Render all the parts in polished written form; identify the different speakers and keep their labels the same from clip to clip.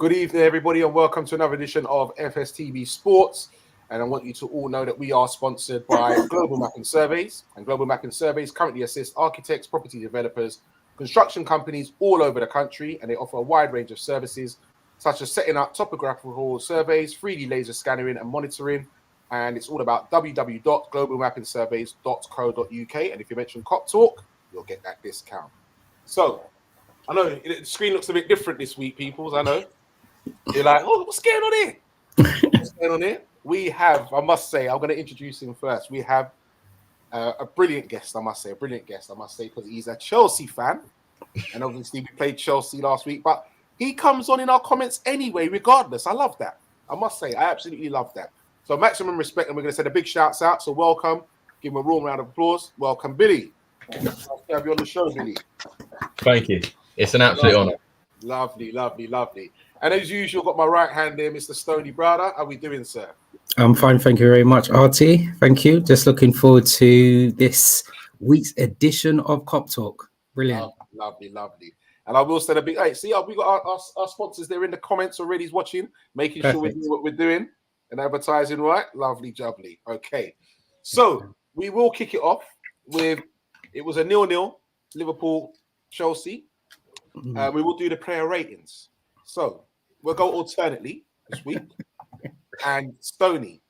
Speaker 1: Good evening, everybody, and welcome to another edition of FSTV Sports. And I want you to all know that we are sponsored by Global Mapping Surveys. And Global Mapping Surveys currently assist architects, property developers, construction companies all over the country, and they offer a wide range of services, such as setting up topographical surveys, 3D laser scanning and monitoring. And it's all about www.globalmappingsurveys.co.uk. And if you mention Cop Talk, you'll get that discount. So, I know the screen looks a bit different this week, peoples. I know. You're like, oh, what's going on here? What's going on here? We have, I must say, I'm going to introduce him first. We have a brilliant guest, I must say, because he's a Chelsea fan. And obviously, we played Chelsea last week, but he comes on in our comments anyway, regardless. I love that. I must say, I absolutely love that. So, maximum respect, and we're going to send a big shouts out. So, welcome. Give him a warm round of applause. Welcome, Billy. Nice to have you on the show, Billy.
Speaker 2: Thank you. It's an absolute honour.
Speaker 1: Lovely. And as usual, got my right hand there, Mr. Stoney Browder. How are we doing, sir?
Speaker 3: I'm fine, thank you very much, RT. Thank you. Just looking forward to this week's edition of Cop Talk. Brilliant.
Speaker 1: Lovely. And I will say a big, hey, see, we got our sponsors there in the comments already watching, making Perfect. Sure we do what we're doing and advertising right. Lovely, jubbly. Okay. So we will kick it off with, it was a 0-0, Liverpool, Chelsea. We will do the player ratings. So we'll go alternately this week. And Stoney,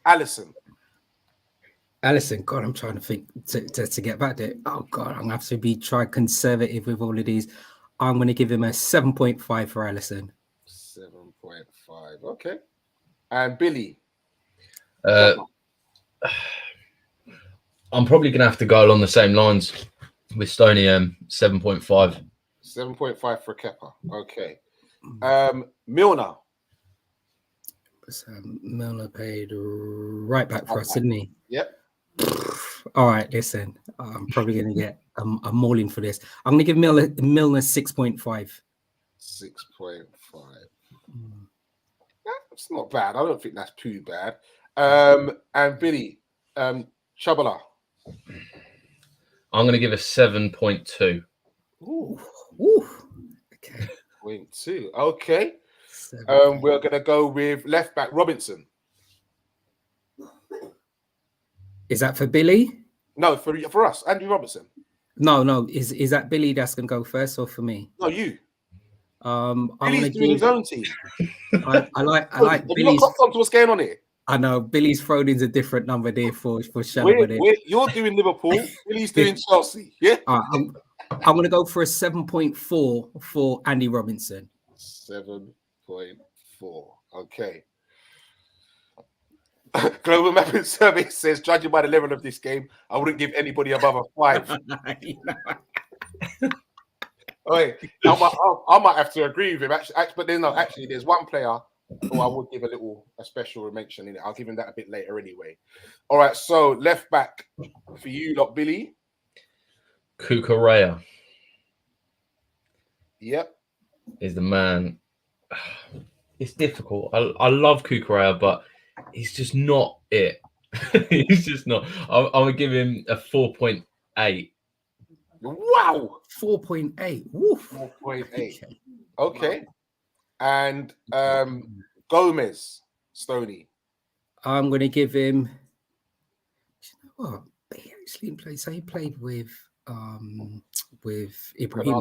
Speaker 1: Alisson,
Speaker 3: God, I'm trying to think to get back there. Oh God, I'm gonna have to try conservative with all of these. I'm gonna give him a 7.5 for Alisson.
Speaker 1: 7.5, okay. And Billy,
Speaker 2: I'm probably gonna have to go along the same lines with Stoney. 7.5.
Speaker 1: 7.5 for Kepa. Okay. Milner.
Speaker 3: Milner paid right back for us, didn't he?
Speaker 1: Yep.
Speaker 3: All right, listen. I'm probably going to get a mauling for this. I'm going to give Milner 6.5.
Speaker 1: 6.5. That's not bad. I don't think that's too bad. And Billy, Chabala.
Speaker 2: I'm going to give a 7.2.
Speaker 1: Ooh.
Speaker 3: Okay.
Speaker 1: 0.2. Okay. We're going to go with left back Robinson.
Speaker 3: Is that for Billy?
Speaker 1: No, for us, Andrew Robinson.
Speaker 3: No. Is that Billy that's going to go first or for me?
Speaker 1: No, you. Billy's doing his own team.
Speaker 3: I like Billy's.
Speaker 1: You not clocked on to what's going on here?
Speaker 3: I know Billy's thrown in a different number there for
Speaker 1: Shalom. You're doing Liverpool. Billy's doing Chelsea. Yeah.
Speaker 3: I'm going to go for a 7.4 for Andy Robinson.
Speaker 1: 7.4. Okay. Global Mapping Survey says, judging by the level of this game, I wouldn't give anybody above a 5. Okay, I might have to agree with him. But actually, there's one player who I would give a special mention in it. I'll give him that a bit later anyway. All right, so left back for you, Billy.
Speaker 2: Cucurella.
Speaker 1: Yep.
Speaker 2: Is the man. It's difficult. I love Cucurella, but he's just not it. He's just not. I'm going to give him a 4.8.
Speaker 1: Wow.
Speaker 3: 4.8.
Speaker 1: 4.8. Okay. And Gomez, Stoney.
Speaker 3: I'm going to give him. You know what? He actually played. So he played with Ibrahima,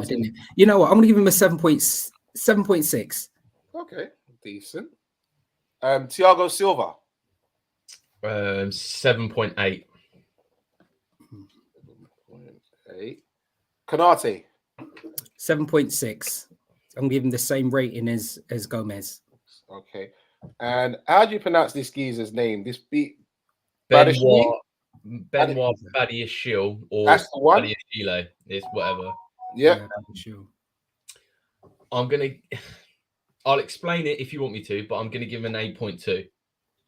Speaker 3: didn't he? You know what? I'm going to give him a 7.6.
Speaker 1: Okay, decent. Thiago Silva.
Speaker 2: 7.8.
Speaker 1: 7.8. Konate.
Speaker 3: 7.6. I'm giving the same rating as Gomez.
Speaker 1: Okay. And how do you pronounce this geezer's name? This
Speaker 2: Benoit Badiashile or Badiashile. It's whatever.
Speaker 1: Yeah.
Speaker 2: I'll explain it if you want me to, but I'm going to give him an 8.2.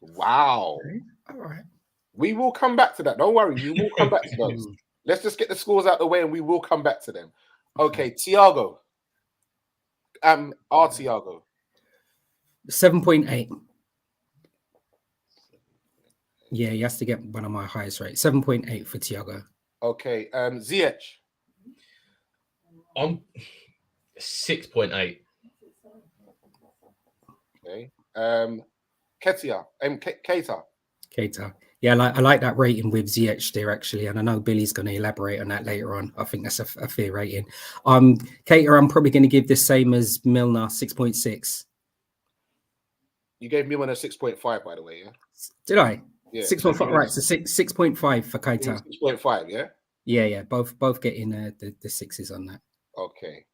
Speaker 1: Wow.
Speaker 3: Okay. All right.
Speaker 1: We will come back to that. Don't worry. We will come back to those. Let's just get the scores out of the way and we will come back to them. Okay, Thiago. Our Thiago.
Speaker 3: 7.8. Yeah, he has to get one of my highest rates. 7.8 for Thiago.
Speaker 1: Okay. Ziyech.
Speaker 2: I'm 6.8.
Speaker 1: Okay. Ketia. Keita.
Speaker 3: Keita. Yeah, I like that rating with ZH there actually, and I know Billy's going to elaborate on that later on. I think that's a fair rating. Keita, I'm probably going to give the same as Milner, 6.6.
Speaker 1: You gave Milner 6.5, by the way, yeah?
Speaker 3: Did I?
Speaker 1: Yeah.
Speaker 3: 6.5, right, so 6.5 for Keita.
Speaker 1: 6.5, yeah?
Speaker 3: Yeah, both getting the sixes on that.
Speaker 1: Okay.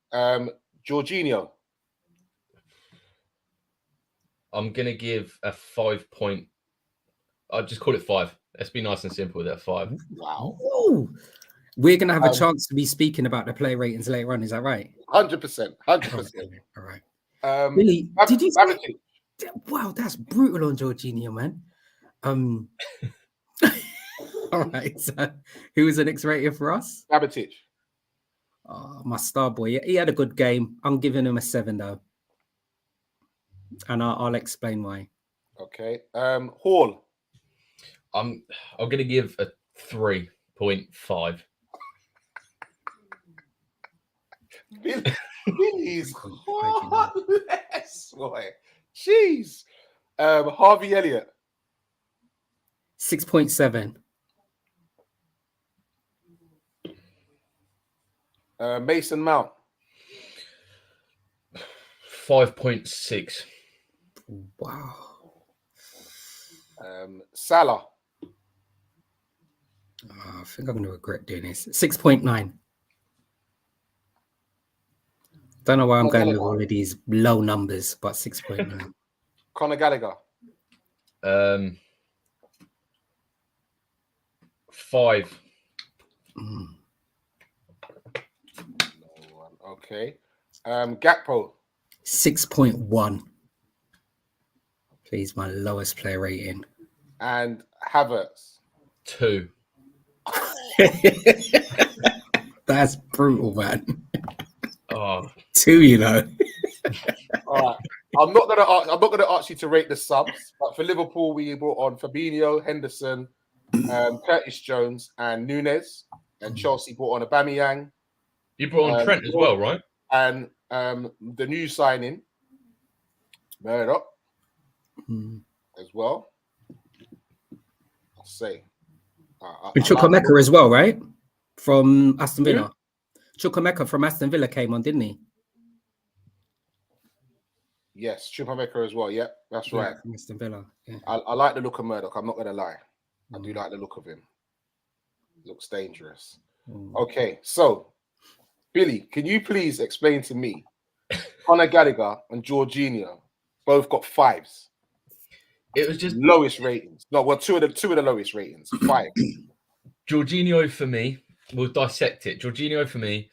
Speaker 1: Jorginho.
Speaker 2: I'm gonna give a 5 point. I'll just call it 5. Let's be nice and simple with that 5.
Speaker 1: Wow.
Speaker 3: Ooh. We're gonna have a chance to be speaking about the player ratings later on. Is that right?
Speaker 1: 100%. 100%.
Speaker 3: Okay, all right.
Speaker 1: Billy,
Speaker 3: did you say? Wow, that's brutal on Jorginho, man. All right. So, who was the next rating for us?
Speaker 1: Babatic.
Speaker 3: Oh, my star boy. He had a good game. I'm giving him a 7 though, and I'll explain why.
Speaker 1: Okay. Hall.
Speaker 2: I'm gonna give a 3.5.
Speaker 1: Billy's heartless, boy. Jeez. Harvey Elliott.
Speaker 3: 6.7.
Speaker 1: Mason Mount.
Speaker 2: 5.6.
Speaker 3: Wow.
Speaker 1: Salah.
Speaker 3: I think I'm going to regret doing this. 6.9. Don't know why I'm going with all of these low numbers, but 6.9.
Speaker 1: Conor Gallagher.
Speaker 2: 5.
Speaker 1: Okay. Gakpo.
Speaker 3: 6.1. Please, my lowest player rating.
Speaker 1: And Havertz.
Speaker 2: 2.
Speaker 3: That's brutal, man.
Speaker 2: Oh.
Speaker 3: 2, you know.
Speaker 1: All right. I'm not gonna ask you to rate the subs, but for Liverpool, we brought on Fabinho, Henderson, Curtis Jones, and Nunes, and Chelsea brought on Aubameyang.
Speaker 2: You brought on Trent as well, right?
Speaker 1: And the new signing, Murdoch, as well. I'll say.
Speaker 3: Chukwuemeka as well, right? From Aston Villa. Chukwuemeka from Aston Villa came on, didn't he?
Speaker 1: Yes, Chukwuemeka as well. Yep, that's right.
Speaker 3: From Aston Villa. Yeah.
Speaker 1: I like the look of Murdoch. I'm not going to lie. I do like the look of him. Looks dangerous. Okay, so Billy, can you please explain to me? Conor Gallagher and Jorginho both got 5s.
Speaker 2: It was just
Speaker 1: lowest ratings. No, well, two of the lowest ratings. 5.
Speaker 2: Jorginho for me, we'll dissect it. Jorginho for me,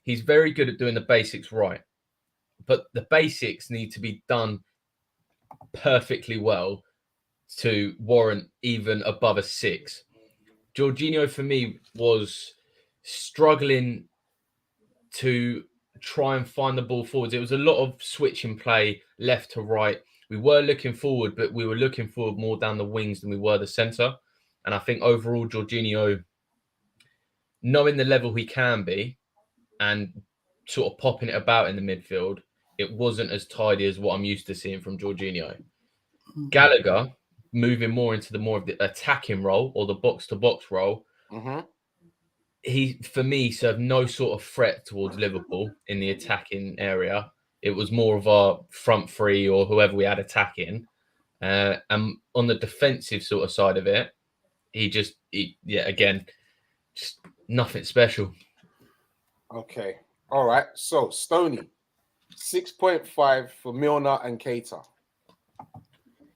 Speaker 2: he's very good at doing the basics right, but the basics need to be done perfectly well to warrant even above a 6. Jorginho for me was struggling to try and find the ball forwards. It was a lot of switching play left to right. We were looking forward, but we were looking forward more down the wings than we were the centre. And I think overall, Jorginho, knowing the level he can be and sort of popping it about in the midfield, it wasn't as tidy as what I'm used to seeing from Jorginho. Gallagher, moving more into the more of the attacking role or the box-to-box role, he, for me, served no sort of threat towards Liverpool in the attacking area. It was more of our front three or whoever we had attacking. And on the defensive sort of side of it, again, just nothing special.
Speaker 1: Okay. All right. So, Stoney, 6.5 for Milner and Keita.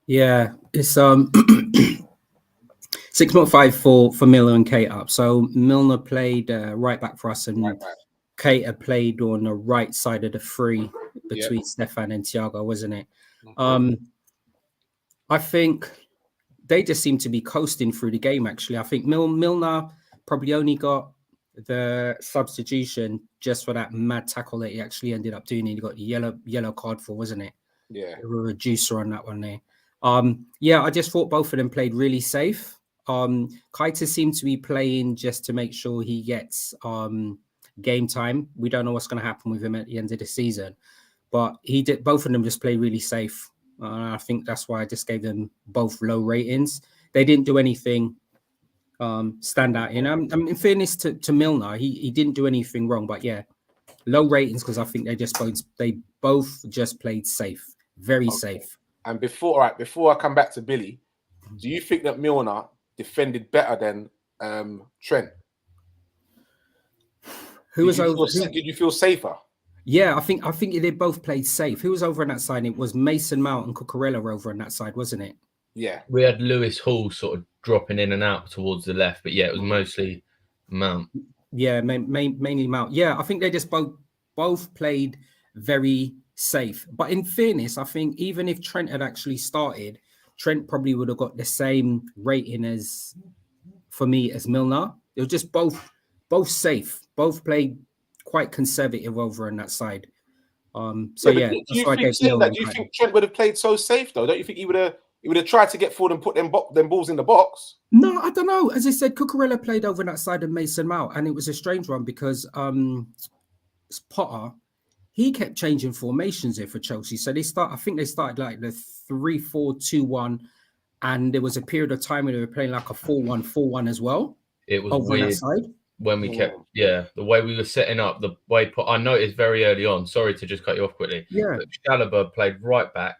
Speaker 3: Yeah, it's 6.5 for Milner and Keita. So Milner played right back for us, and Keita played on the right side of the three between Stefan and Thiago, wasn't it? I think they just seem to be coasting through the game, actually. I think Milner probably only got the substitution just for that mad tackle that he actually ended up doing. He got the yellow card for, wasn't it?
Speaker 1: Yeah.
Speaker 3: A reducer on that one there. I just thought both of them played really safe. Keita seemed to be playing just to make sure he gets game time. We don't know what's going to happen with him at the end of the season, but he did. Both of them just play really safe. I think that's why I just gave them both low ratings. They didn't do anything stand out. In fairness to Milner, he didn't do anything wrong, but yeah, low ratings because I think they both just played safe, very safe.
Speaker 1: And before I come back to Billy, do you think that Milner defended better than Trent? Did you feel safer?
Speaker 3: Yeah, I think they both played safe. Who was over on that side? It was Mason Mount and Cucurella over on that side, wasn't it?
Speaker 1: Yeah.
Speaker 2: We had Lewis Hall sort of dropping in and out towards the left, but yeah, it was mostly Mount.
Speaker 3: Yeah, mainly Mount. Yeah, I think they just both played very safe. But in fairness, I think even if Trent had actually started, Trent probably would have got the same rating as Milner. It was just both safe. Both played quite conservative over on that side. So yeah,
Speaker 1: do you think Trent would have played so safe though? Don't you think he would have tried to get forward and put them balls in the box?
Speaker 3: No, I don't know. As I said, Cucurella played over that side of Mason Mount, and it was a strange one because Potter, he kept changing formations here for Chelsea. So I think they started like the 3-4-2-1, and there was a period of time where they were playing like a 4-1-4-1 as well.
Speaker 2: It was
Speaker 3: over
Speaker 2: weird
Speaker 3: that side.
Speaker 2: when we kept, the way we were setting up, the way I noticed very early on. Sorry to just cut you off quickly.
Speaker 3: Yeah,
Speaker 2: but Chalobah played right back,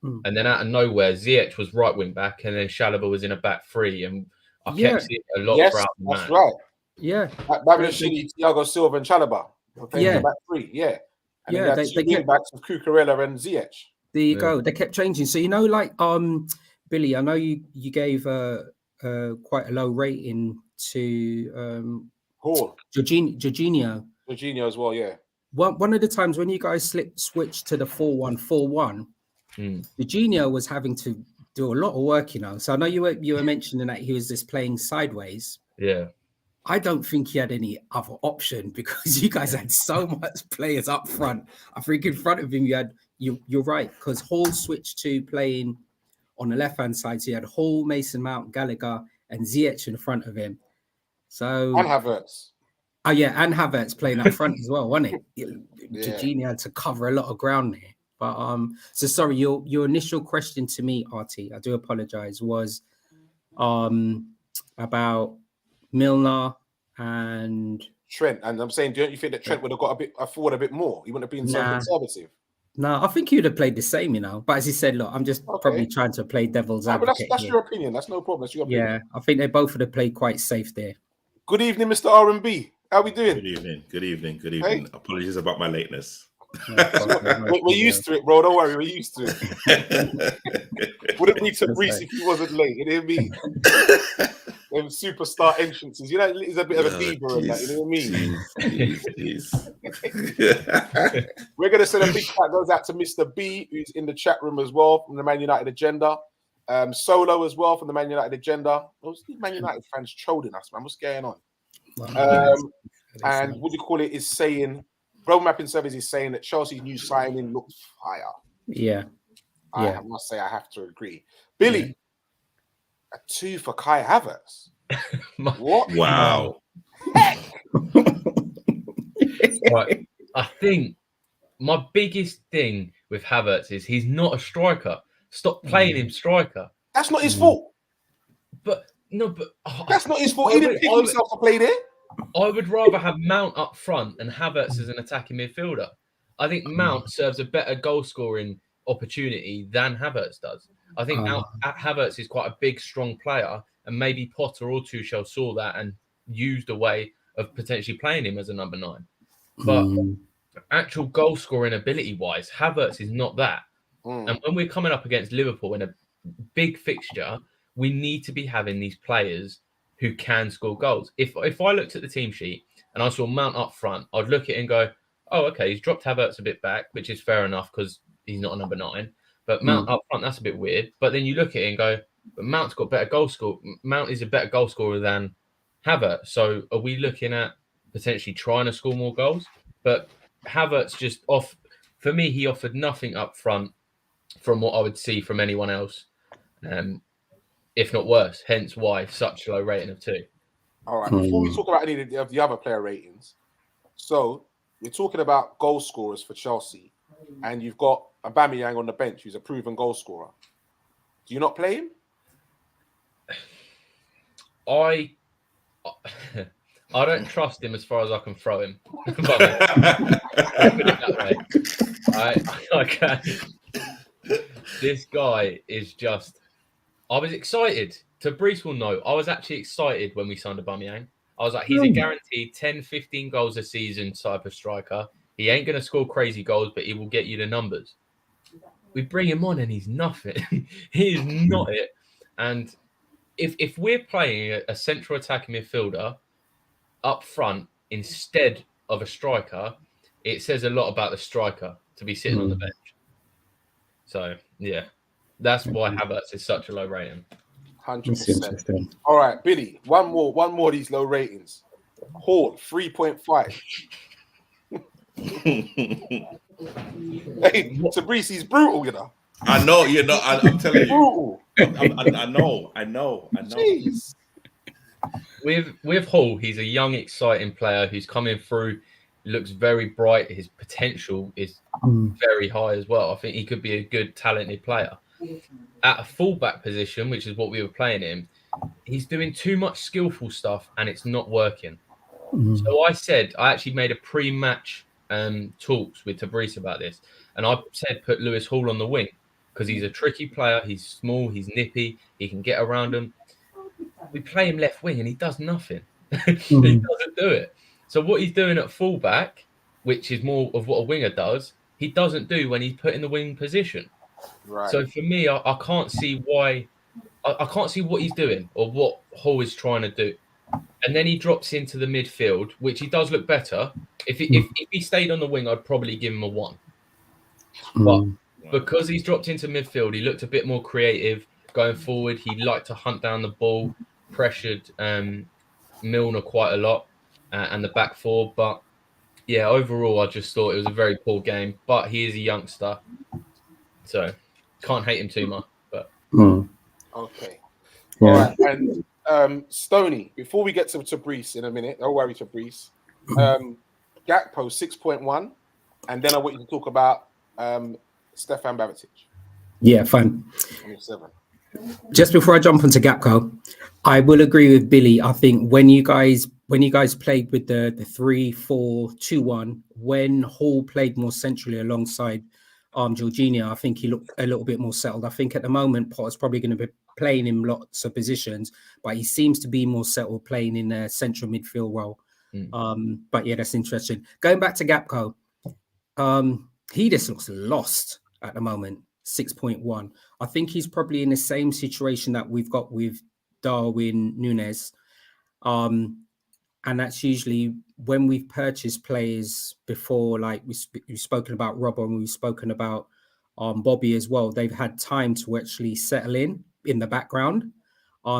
Speaker 2: and then out of nowhere, Ziyech was right wing back, and then Chalobah was in a back three, and I kept seeing a lot.
Speaker 1: Yes, that's right.
Speaker 3: Yeah,
Speaker 1: Babashini, Thiago Silva, and Chalobah.
Speaker 3: Yeah,
Speaker 1: back three. Yeah, and
Speaker 3: yeah.
Speaker 1: They kept backs of Cucurella and Ziyech.
Speaker 3: There you go. They kept changing. So like Billy, I know you gave quite a low rating to
Speaker 1: Hall.
Speaker 3: Jorginho
Speaker 1: as well. Yeah.
Speaker 3: One of the times when you guys switched to the 4-1-4-1, Jorginho was having to do a lot of work, So I know you were mentioning that he was just playing sideways.
Speaker 2: Yeah.
Speaker 3: I don't think he had any other option because you guys had so much players up front. I think in front of him you're right, because Hall switched to playing on the left-hand side. So you had Hall, Mason Mount, Gallagher, and Ziyech in front of him. So
Speaker 1: and Havertz.
Speaker 3: Oh yeah, and Havertz playing up front as well, wasn't it? Jorginho had to cover a lot of ground there. But so sorry, your initial question to me, Artie, I do apologize, was about Milner and
Speaker 1: Trent. And I'm saying, don't you think that Trent would have got forward a bit more? He wouldn't have been so conservative.
Speaker 3: No, I think you'd have played the same, But as you said, look, I'm just probably trying to play devil's advocate.
Speaker 1: That's your opinion. That's no problem. That's your opinion.
Speaker 3: Yeah, I think they both would have played quite safe there.
Speaker 1: Good evening, Mr. R&B. How we doing?
Speaker 4: Good evening. Hey. Apologies about my lateness.
Speaker 1: We're used to it, bro. Don't worry, we're used to it. Wouldn't be to Brees if he wasn't late. You know what I mean? Them superstar entrances. He's a bit of a diva in that. You know what I mean? We're going to send a big shout goes out to Mr. B, who's in the chat room as well from the Man United Agenda. Solo as well from the Man United Agenda. Those Man United fans trolling us, man. What's going on? And what do you call it? Is saying, Global Mapping Service is saying that Chelsea's new signing looks fire.
Speaker 3: Yeah.
Speaker 1: I must say I have to agree. Billy, a 2 for Kai Havertz. What?
Speaker 4: Wow.
Speaker 2: Right. I think my biggest thing with Havertz is he's not a striker. Stop playing him striker.
Speaker 1: That's not his fault.
Speaker 2: But
Speaker 1: that's not his fault. He didn't pick himself to play there.
Speaker 2: I would rather have Mount up front and Havertz as an attacking midfielder. I think Mount serves a better goal scoring opportunity than Havertz does. I think Havertz is quite a big, strong player, and maybe Potter or Tuchel saw that and used a way of potentially playing him as a number 9. But actual goal scoring ability wise, Havertz is not that. And when we're coming up against Liverpool in a big fixture, we need to be having these players who can score goals. If I looked at the team sheet and I saw Mount up front, I'd look at it and go, oh, okay, he's dropped Havertz a bit back, which is fair enough because he's not a number 9. But Mount up front, that's a bit weird. But then you look at it and go, but Mount's got better goal score. Mount is a better goal scorer than Havertz. So are we looking at potentially trying to score more goals? But Havertz just for me, he offered nothing up front from what I would see from anyone else. If not worse, hence why such a low rating of 2.
Speaker 1: All right, before we talk about any of the other player ratings, so we're talking about goal scorers for Chelsea, and you've got Aubameyang on the bench, who's a proven goal scorer? Do you not play him?
Speaker 2: I don't trust him as far as I can throw him. Put it that way. Okay. This guy is just. I was excited. Tabrice will know. I was actually excited when we signed Aubameyang. I was like, he's a guaranteed 10, 15 goals a season type of striker. He ain't going to score crazy goals, but he will get you the numbers. We bring him on and he's nothing. He is not it. And if we're playing a central attacking midfielder up front instead of a striker, it says a lot about the striker to be sitting on the bench. So, yeah, that's why Havertz is such a low rating.
Speaker 1: 100%. All right, Billy, one more of these low ratings. Hall, 3.5. Hey, Tabrice, he's brutal, you know.
Speaker 4: I know, you know. I'm telling you.
Speaker 1: Brutal.
Speaker 4: I know.
Speaker 1: Jeez.
Speaker 2: With Hall, he's a young, exciting player who's coming through. Looks very bright. His potential is very high as well. I think he could be a good, talented player. At a fullback position, which is what we were playing in, he's doing too much skillful stuff and it's not working. So I actually made a pre-match talks with Tabrice about this, and I said put Lewis Hall on the wing because he's a tricky player. He's small, he's nippy, he can get around them. We play him left wing and he does nothing. He doesn't do it. So what he's doing at fullback, which is more of what a winger does, he doesn't do when he's put in the wing position.
Speaker 1: Right.
Speaker 2: So for me, I can't see why. I can't see what he's doing or what Hall is trying to do. And then he drops into the midfield, which he does look better. If he stayed on the wing, I'd probably give him a 1. But because he's dropped into midfield, he looked a bit more creative going forward. He liked to hunt down the ball, pressured Milner quite a lot, and the back four. But yeah, overall, I just thought it was a very poor game. But he is a youngster, so can't hate him too much. But
Speaker 1: okay, all right. And Stoney, before we get to Tabrice in a minute, don't worry, Tabrice. Gakpo 6.1, and then I want you to talk about Stefan Babic.
Speaker 3: Yeah, fine.
Speaker 1: 27.
Speaker 3: Just before I jump onto Gakpo, I will agree with Billy. I think when you guys played with the 3-4-2-1, when Hall played more centrally alongside Jorginho, I think he looked a little bit more settled. I think at the moment Potter's probably going to be playing him lots of positions, but he seems to be more settled playing in a central midfield role. But yeah, that's interesting. Going back to Gakpo, he just looks lost at the moment. 6.1. I think he's probably in the same situation that we've got with Darwin Núñez. And that's usually when we've purchased players before, like we've spoken about Robbo and we've spoken about Bobby as well. They've had time to actually settle in the background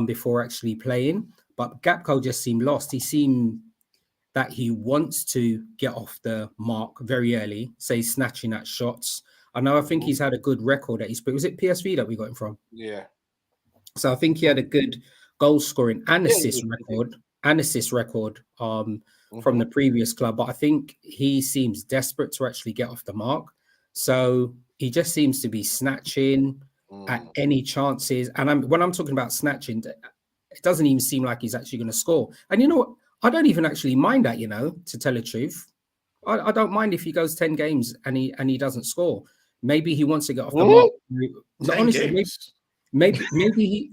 Speaker 3: before actually playing. But Gakpo just seemed lost. He seemed that he wants to get off the mark very early, say snatching at shots. I think he's had a good record at was it PSV that we got him from?
Speaker 1: Yeah.
Speaker 3: So I think he had a good goal scoring and assist record from the previous club. But I think he seems desperate to actually get off the mark. So he just seems to be snatching at any chances. And when I'm talking about snatching, it doesn't even seem like he's actually going to score. And you know what? I don't even actually mind that, to tell the truth. I don't mind if he goes 10 games and he doesn't score. Maybe he wants to get off the mark. No, honestly, maybe he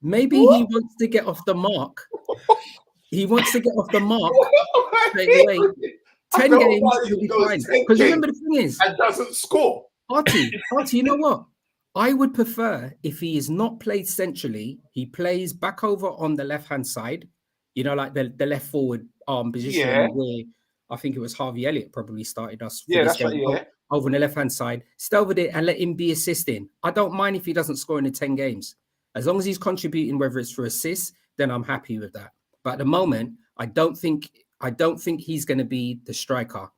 Speaker 3: wants to get off the mark. He wants to get off the mark straight away. 10 games will be fine. Because remember the thing is,
Speaker 1: and doesn't score.
Speaker 3: Artie, you know what? I would prefer if he is not played centrally, he plays back over on the left-hand side, like the left forward position where I think it was Harvey Elliott probably started us. Over on the left-hand side, stay over there and let him be assisting. I don't mind if he doesn't score in the 10 games. As long as he's contributing, whether it's for assists, then I'm happy with that. But at the moment, I don't think he's going to be the striker.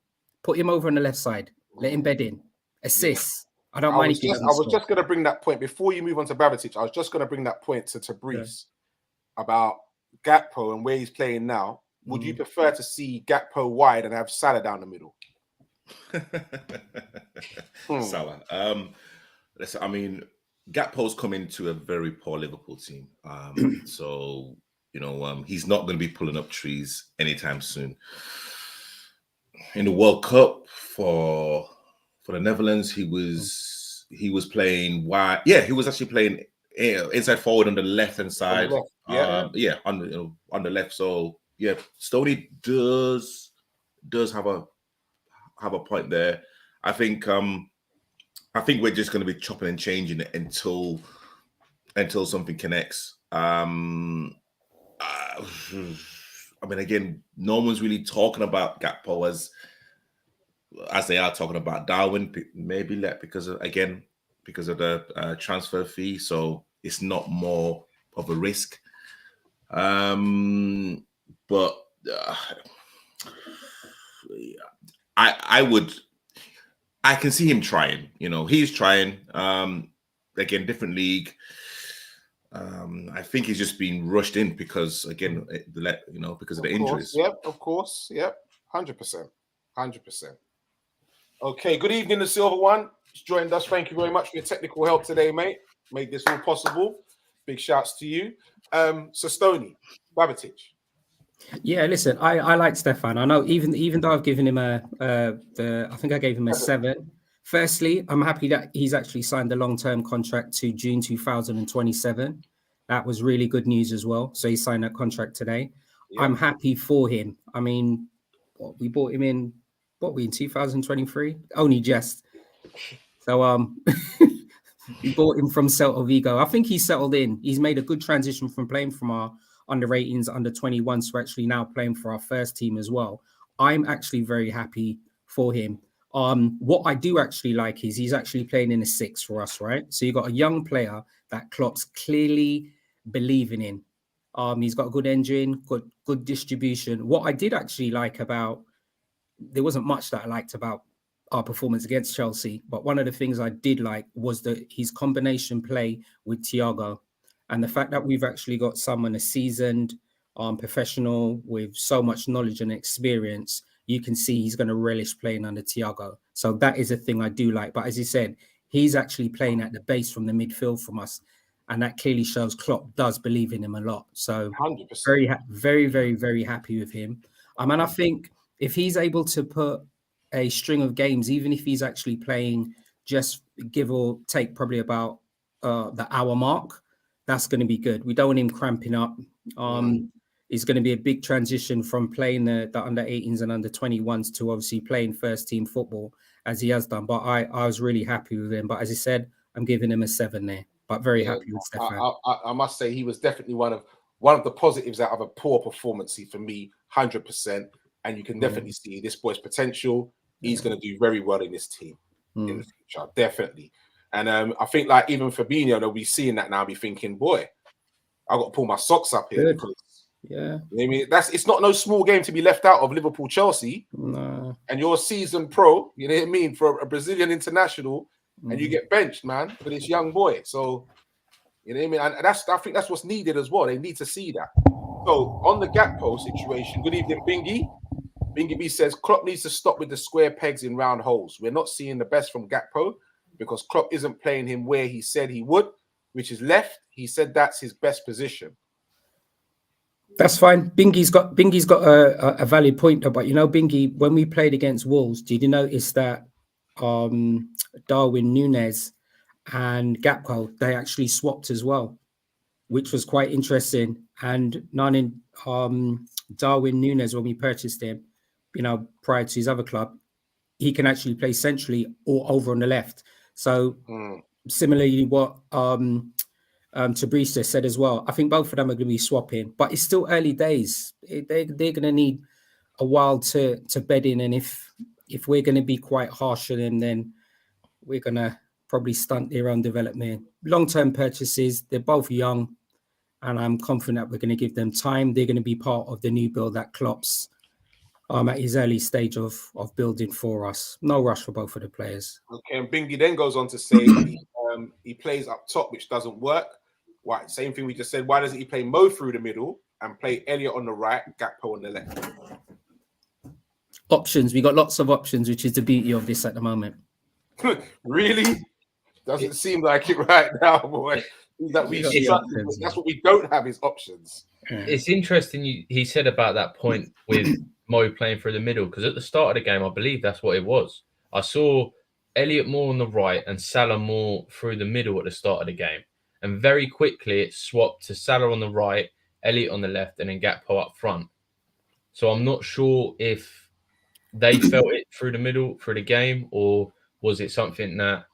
Speaker 3: Put him over on the left side. Let him bed in. Assists. I don't mind if he doesn't score.
Speaker 1: I was just going to bring that point. Before you move on to Babic, I was just going to bring that point to Tabrice about Gakpo and where he's playing now. Would you prefer to see Gakpo wide and have Salah down the middle?
Speaker 4: Salah. Listen, I mean, Gakpo's come into a very poor Liverpool team. So he's not going to be pulling up trees anytime soon. In the World Cup for the Netherlands, he was playing wide. Yeah, he was actually playing inside forward on the left hand side.
Speaker 1: On the left,
Speaker 4: on the left. So yeah, Stoney does have a point there. I think we're just going to be chopping and changing it until something connects. I mean, again, no one's really talking about Gakpo as they are talking about Darwin, maybe because of the transfer fee. So it's not more of a risk. But I can see him trying. He's trying. Again, different league. I think he's just been rushed in because, again, because of the injuries.
Speaker 1: Yep, of course. Yep, 100%. Okay, good evening, the Silver One. Just joined us. Thank you very much for your technical help today, mate. Made this all possible. Big shouts to you. So, Stoney, Babatic.
Speaker 3: Yeah, listen, I like Stefan. I know even though I've given him I think I gave him a 7. Firstly, I'm happy that he's actually signed a long-term contract to June 2027. That was really good news as well. So he signed that contract today. Yeah. I'm happy for him. I mean, we bought him in 2023? Only just. So we bought him from Celta Vigo. I think he's settled in. He's made a good transition from playing from our under 18s, under 21s to actually now playing for our first team as well. I'm actually very happy for him. What I do actually like is he's actually playing in a 6 for us, right? So you've got a young player that Klopp's clearly believing in. He's got a good engine, good distribution. What I did actually like there wasn't much that I liked about our performance against Chelsea, but one of the things I did like was his combination play with Thiago. And the fact that we've actually got someone, a seasoned professional with so much knowledge and experience, you can see he's going to relish playing under Thiago. So that is a thing I do like. But as you said, he's actually playing at the base from the midfield from us. And that clearly shows Klopp does believe in him a lot. So
Speaker 1: 100%.
Speaker 3: Very, very, very happy with him. And I think if he's able to put a string of games, even if he's actually playing just give or take probably about the hour mark, that's going to be good. We don't want him cramping up. It's going to be a big transition from playing the under 18s and under 21s to obviously playing first team football as he has done. But I was really happy with him. But as I said, I'm giving him a 7 there. But very happy with Stefan.
Speaker 1: I must say he was definitely one of the positives out of a poor performance for me, 100%. And you can definitely see this boy's potential. He's going to do very well in this team in the future, definitely. And I think like even Fabinho, they'll be seeing that now, be thinking, boy, I got to pull my socks up here. Because,
Speaker 3: yeah,
Speaker 1: I mean it's not no small game to be left out of Liverpool Chelsea. No. And you're a seasoned pro, you know what I mean, for a Brazilian international, and you get benched, man, for this young boy. So you know what I mean, and I think that's what's needed as well. They need to see that. So on the Gakpo situation, good evening, Bingy. Bingy B says Klopp needs to stop with the square pegs in round holes. We're not seeing the best from Gakpo because Klopp isn't playing him where he said he would, which is left. He said that's his best position.
Speaker 3: That's fine. Bingy's got a valid point, though. But you know, Bingy, when we played against Wolves, did you notice that Darwin Núñez and Gakpo, they actually swapped as well, which was quite interesting. And Darwin Núñez, when we purchased him, prior to his other club, he can actually play centrally or over on the left. So similarly, what Tabrista said as well, I think both of them are going to be swapping, but it's still early days. They're going to need a while to bed in, and if we're going to be quite harsh on them, then we're going to probably stunt their own development. Long-term purchases, they're both young, and I'm confident that we're going to give them time. They're going to be part of the new build that Klopp's at his early stage of building for us. No rush for both of the players.
Speaker 1: Okay, and Bingy then goes on to say he plays up top, which doesn't work. Why? Same thing we just said. Why doesn't he play Mo through the middle and play Elliot on the right, Gakpo on the left?
Speaker 3: Options. We got lots of options, which is the beauty of this at the moment.
Speaker 1: Really? Doesn't seem like it right now, boy. That that's what we don't have is options.
Speaker 2: It's interesting he said about that point with Mo playing through the middle, because at the start of the game, I believe that's what it was. I saw Elliot more on the right and Salah more through the middle at the start of the game. And very quickly it swapped to Salah on the right, Elliot on the left, and then Gakpo up front. So I'm not sure if they felt it through the middle, through the game, or was it something that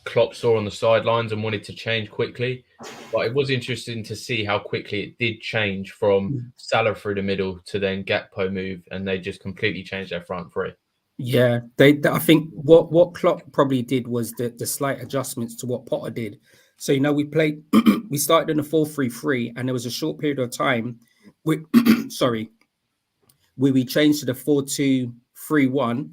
Speaker 2: Klopp saw on the sidelines and wanted to change quickly. But it was interesting to see how quickly it did change from Salah through the middle to then Gakpo move, and they just completely changed their front three.
Speaker 3: Yeah, I think what Klopp probably did was the slight adjustments to what Potter did. So, we started in a 4-3-3, and there was a short period of time where we changed to the 4-2-3-1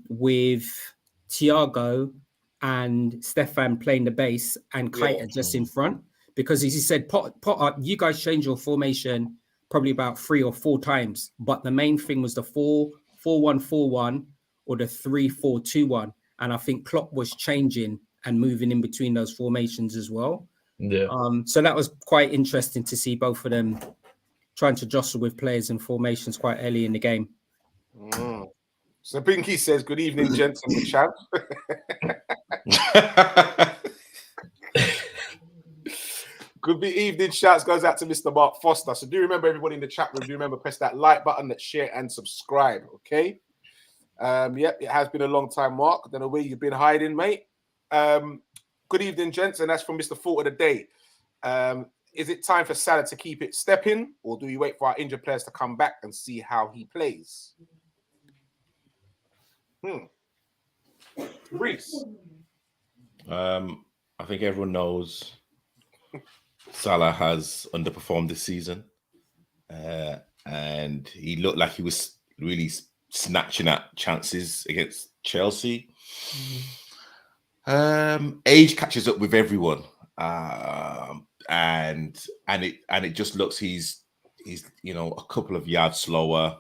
Speaker 3: with Thiago and Stefan playing the base and Keita just in front. Because as he said, Potter, you guys changed your formation probably about 3 or 4 times, but the main thing was the 4-4-1-4-1 or the 3-4-2-1. And I think Klopp was changing and moving in between those formations as well.
Speaker 2: Yeah.
Speaker 3: So that was quite interesting to see both of them trying to jostle with players and formations quite early in the game.
Speaker 1: So Pinky says, "Good evening, gents and the champ." Good evening. Shouts goes out to Mr. Mark Foster. So do remember, everybody in the chat room, do remember, press that like button, that share and subscribe. Okay. Yep, it has been a long time, Mark. I don't know where you've been hiding, mate. Good evening, gents, and that's from Mr. Thought of the Day. Is it time for Salah to keep it stepping, or do you wait for our injured players to come back and see how he plays? Reese.
Speaker 4: I think everyone knows Salah has underperformed this season, and he looked like he was really snatching at chances against Chelsea. Age catches up with everyone, and it just looks he's a couple of yards slower.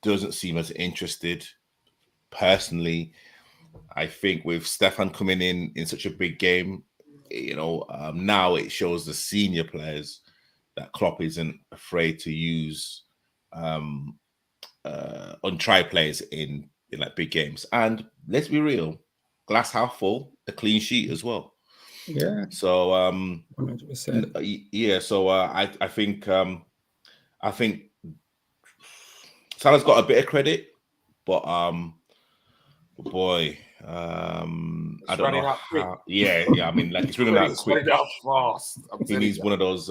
Speaker 4: Doesn't seem as interested. Personally, I think with Stefan coming in such a big game, now it shows the senior players that Klopp isn't afraid to use untried players in like big games. And let's be real, glass half full, a clean sheet as well.
Speaker 3: Yeah.
Speaker 4: So
Speaker 3: 100%.
Speaker 4: yeah. So I think Salah's got a bit of credit, but boy, I don't know how. Yeah. I mean, like, it's running out quick.
Speaker 1: Running out fast.
Speaker 4: He needs one of those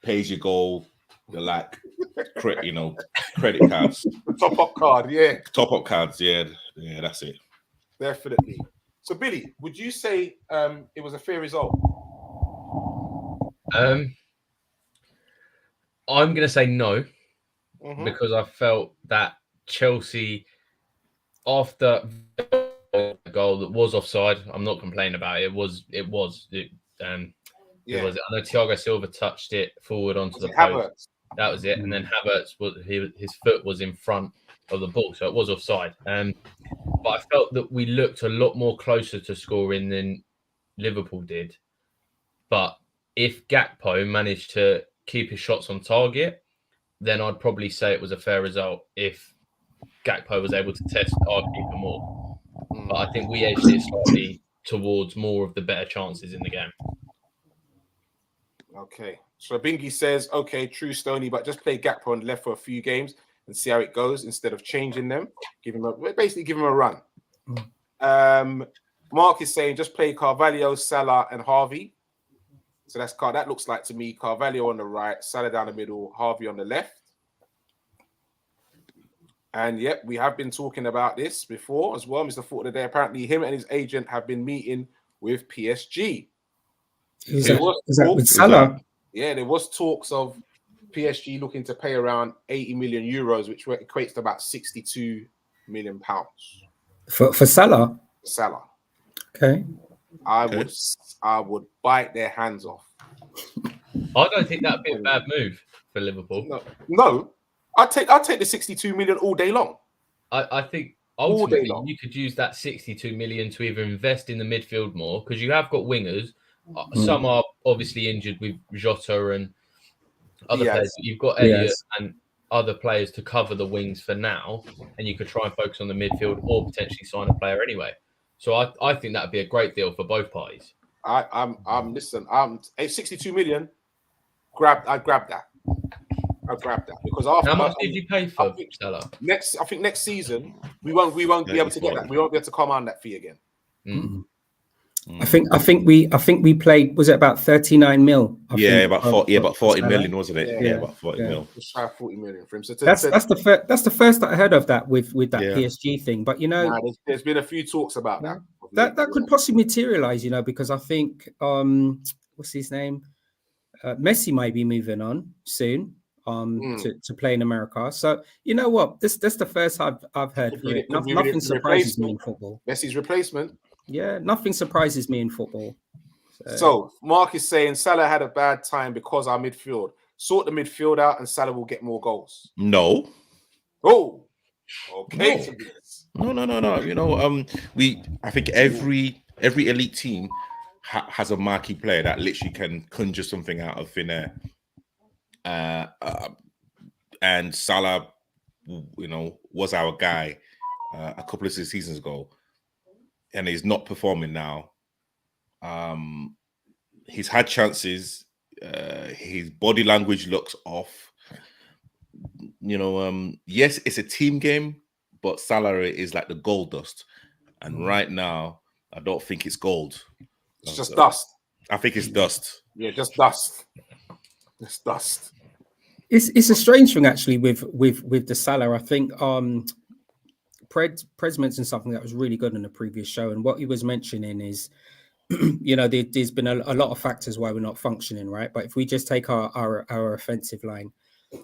Speaker 4: pay-as-you-go, like credit cards.
Speaker 1: The top-up card, yeah.
Speaker 4: Top-up cards, yeah, that's it.
Speaker 1: Definitely. So, Billy, would you say it was a fair result?
Speaker 2: I'm going to say no, because I felt that Chelsea, after a goal that was offside, I'm not complaining about it. It was. I know Thiago Silva touched it forward onto the post. That was it. And then Havertz, his foot was in front of the ball, so it was offside. But I felt that we looked a lot more closer to scoring than Liverpool did. But if Gakpo managed to keep his shots on target, then I'd probably say it was a fair result if Gakpo was able to test our keeper more. But I think we edged it slightly towards more of the better chances in the game.
Speaker 1: Okay. So Bingy says, okay, true, Stoney, but just play Gakpo on the left for a few games and see how it goes instead of changing them. Basically give him a run. Mark is saying just play Carvalho, Salah, and Harvey. So that looks like to me Carvalho on the right, Salah down the middle, Harvey on the left. And yep, we have been talking about this before as well. Mr. Thought of the Day, apparently him and his agent have been meeting with PSG.
Speaker 3: Is that with Salah?
Speaker 1: Yeah, there was talks of PSG looking to pay around 80 million euros, which equates to about 62 million pounds.
Speaker 3: For Salah?
Speaker 1: Salah.
Speaker 3: Okay.
Speaker 1: I would bite their hands off.
Speaker 2: I don't think that'd be a bad move for Liverpool.
Speaker 1: No. I'd take the 62 million all day long.
Speaker 2: I think
Speaker 1: All day
Speaker 2: ultimately
Speaker 1: long.
Speaker 2: you could use that 62 million to either invest in the midfield more, because you have got wingers. Some are obviously injured with Jota and other
Speaker 1: Diaz.
Speaker 2: players. But you've got Elliott
Speaker 3: Yes.
Speaker 2: and other players to cover the wings for now, and you could try and focus on the midfield or potentially sign a player anyway. So I think that would be a great deal for both parties.
Speaker 1: Listen, 62 million. I'd grab that because after
Speaker 2: How much did you pay for Salah?
Speaker 1: I think next season we won't be able to get that. We won't be able to command that fee again.
Speaker 3: I think we played. Was it about 39 mil?
Speaker 4: About 40 million, wasn't it? Yeah, about 40 mil.
Speaker 1: Just try 40 million for him. So
Speaker 3: that's the first that I heard of that with that PSG thing. But
Speaker 1: there's been a few talks about that.
Speaker 3: That could possibly materialize, because I think what's his name? Messi might be moving on soon to play in America. So you know what? That's the first I've heard for it. Nothing surprises me in football.
Speaker 1: Messi's replacement.
Speaker 3: Yeah, nothing surprises me in football.
Speaker 1: So Mark is saying Salah had a bad time because our midfield. Sort the midfield out and Salah will get more goals.
Speaker 4: No.
Speaker 1: Oh, okay.
Speaker 4: No. I think every elite team has a marquee player that literally can conjure something out of thin air. And Salah, was our guy a couple of seasons ago, and he's not performing now. He's had chances. His body language looks off. Yes, it's a team game, but Salah is like the gold dust. And right now, I don't think it's gold.
Speaker 1: It's just dust.
Speaker 4: I think it's dust.
Speaker 1: Yeah, just dust. It's dust.
Speaker 3: It's a strange thing actually with the Salah. I think Prez mentioned something that was really good in the previous show, and what he was mentioning is, there's been a lot of factors why we're not functioning, right? But if we just take our offensive line,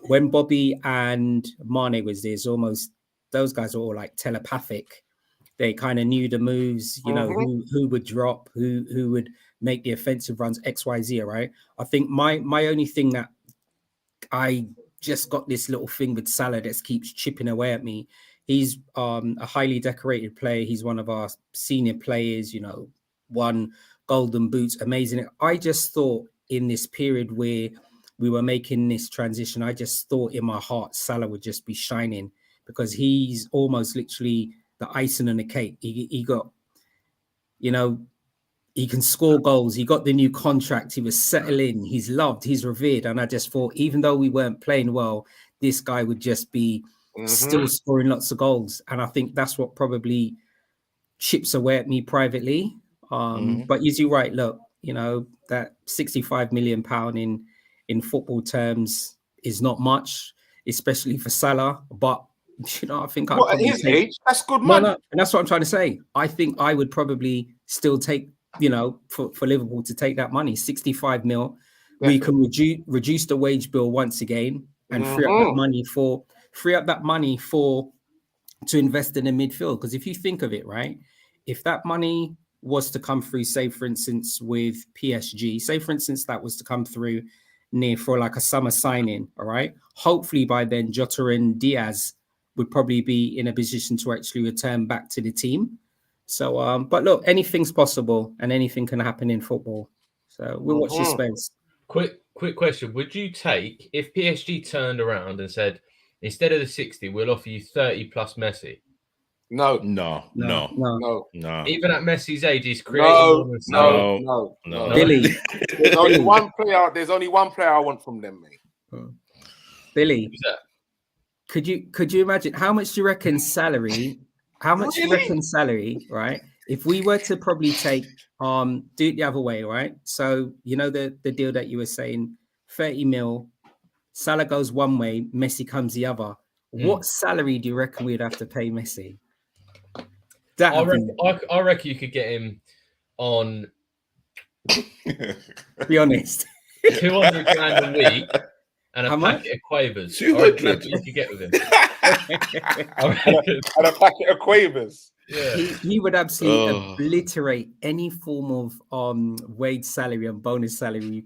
Speaker 3: when Bobby and Mane was there, it's almost those guys are all like telepathic. They kind of knew the moves, who would drop, who would make the offensive runs, XYZ, right? I think my only thing that I just got this little thing with Salah that keeps chipping away at me. He's a highly decorated player. He's one of our senior players, won golden boots, amazing. I just thought in this period where we were making this transition, I just thought in my heart Salah would just be shining because he's almost literally the icing on the cake. He got, he can score goals. He got the new contract. He was settling. He's loved. He's revered. And I just thought, even though we weren't playing well, this guy would just be still scoring lots of goals. And I think that's what probably chips away at me privately. But you're right. Look, that £65 million in football terms is not much, especially for Salah. But I think
Speaker 1: at his age, that's good money.
Speaker 3: No, and that's what I'm trying to say. I think I would probably still take, for Liverpool to take that money, 65 mil. We can reduce the wage bill once again and free up that money to invest in the midfield. Because if you think of it, right, if that money was to come through, say for instance with PSG, say for instance that was to come through near for like a summer signing, all right, hopefully by then Jota and Diaz would probably be in a position to actually return back to the team. So, but look, anything's possible and anything can happen in football. So we'll watch this space.
Speaker 2: Quick question. Would you take, if PSG turned around and said, instead of the 60, we'll offer you 30 plus Messi?
Speaker 1: No.
Speaker 2: Even at Messi's age, he's creating.
Speaker 1: No.
Speaker 3: Billy.
Speaker 1: There's only one player I want from them, mate.
Speaker 3: Billy. Could you imagine how much do you reckon salary? How much do you reckon salary, right? If we were to probably take do it the other way, right? So the deal that you were saying, 30 mil, Salah goes one way, Messi comes the other. What salary do you reckon we'd have to pay Messi?
Speaker 2: I reckon you could get him on.
Speaker 3: Be honest,
Speaker 2: 200 grand a week. And a packet of quavers.
Speaker 4: 200.
Speaker 2: You could get with him.
Speaker 1: And a packet of quavers.
Speaker 2: Yeah.
Speaker 3: He would absolutely obliterate any form of wage salary and bonus salary we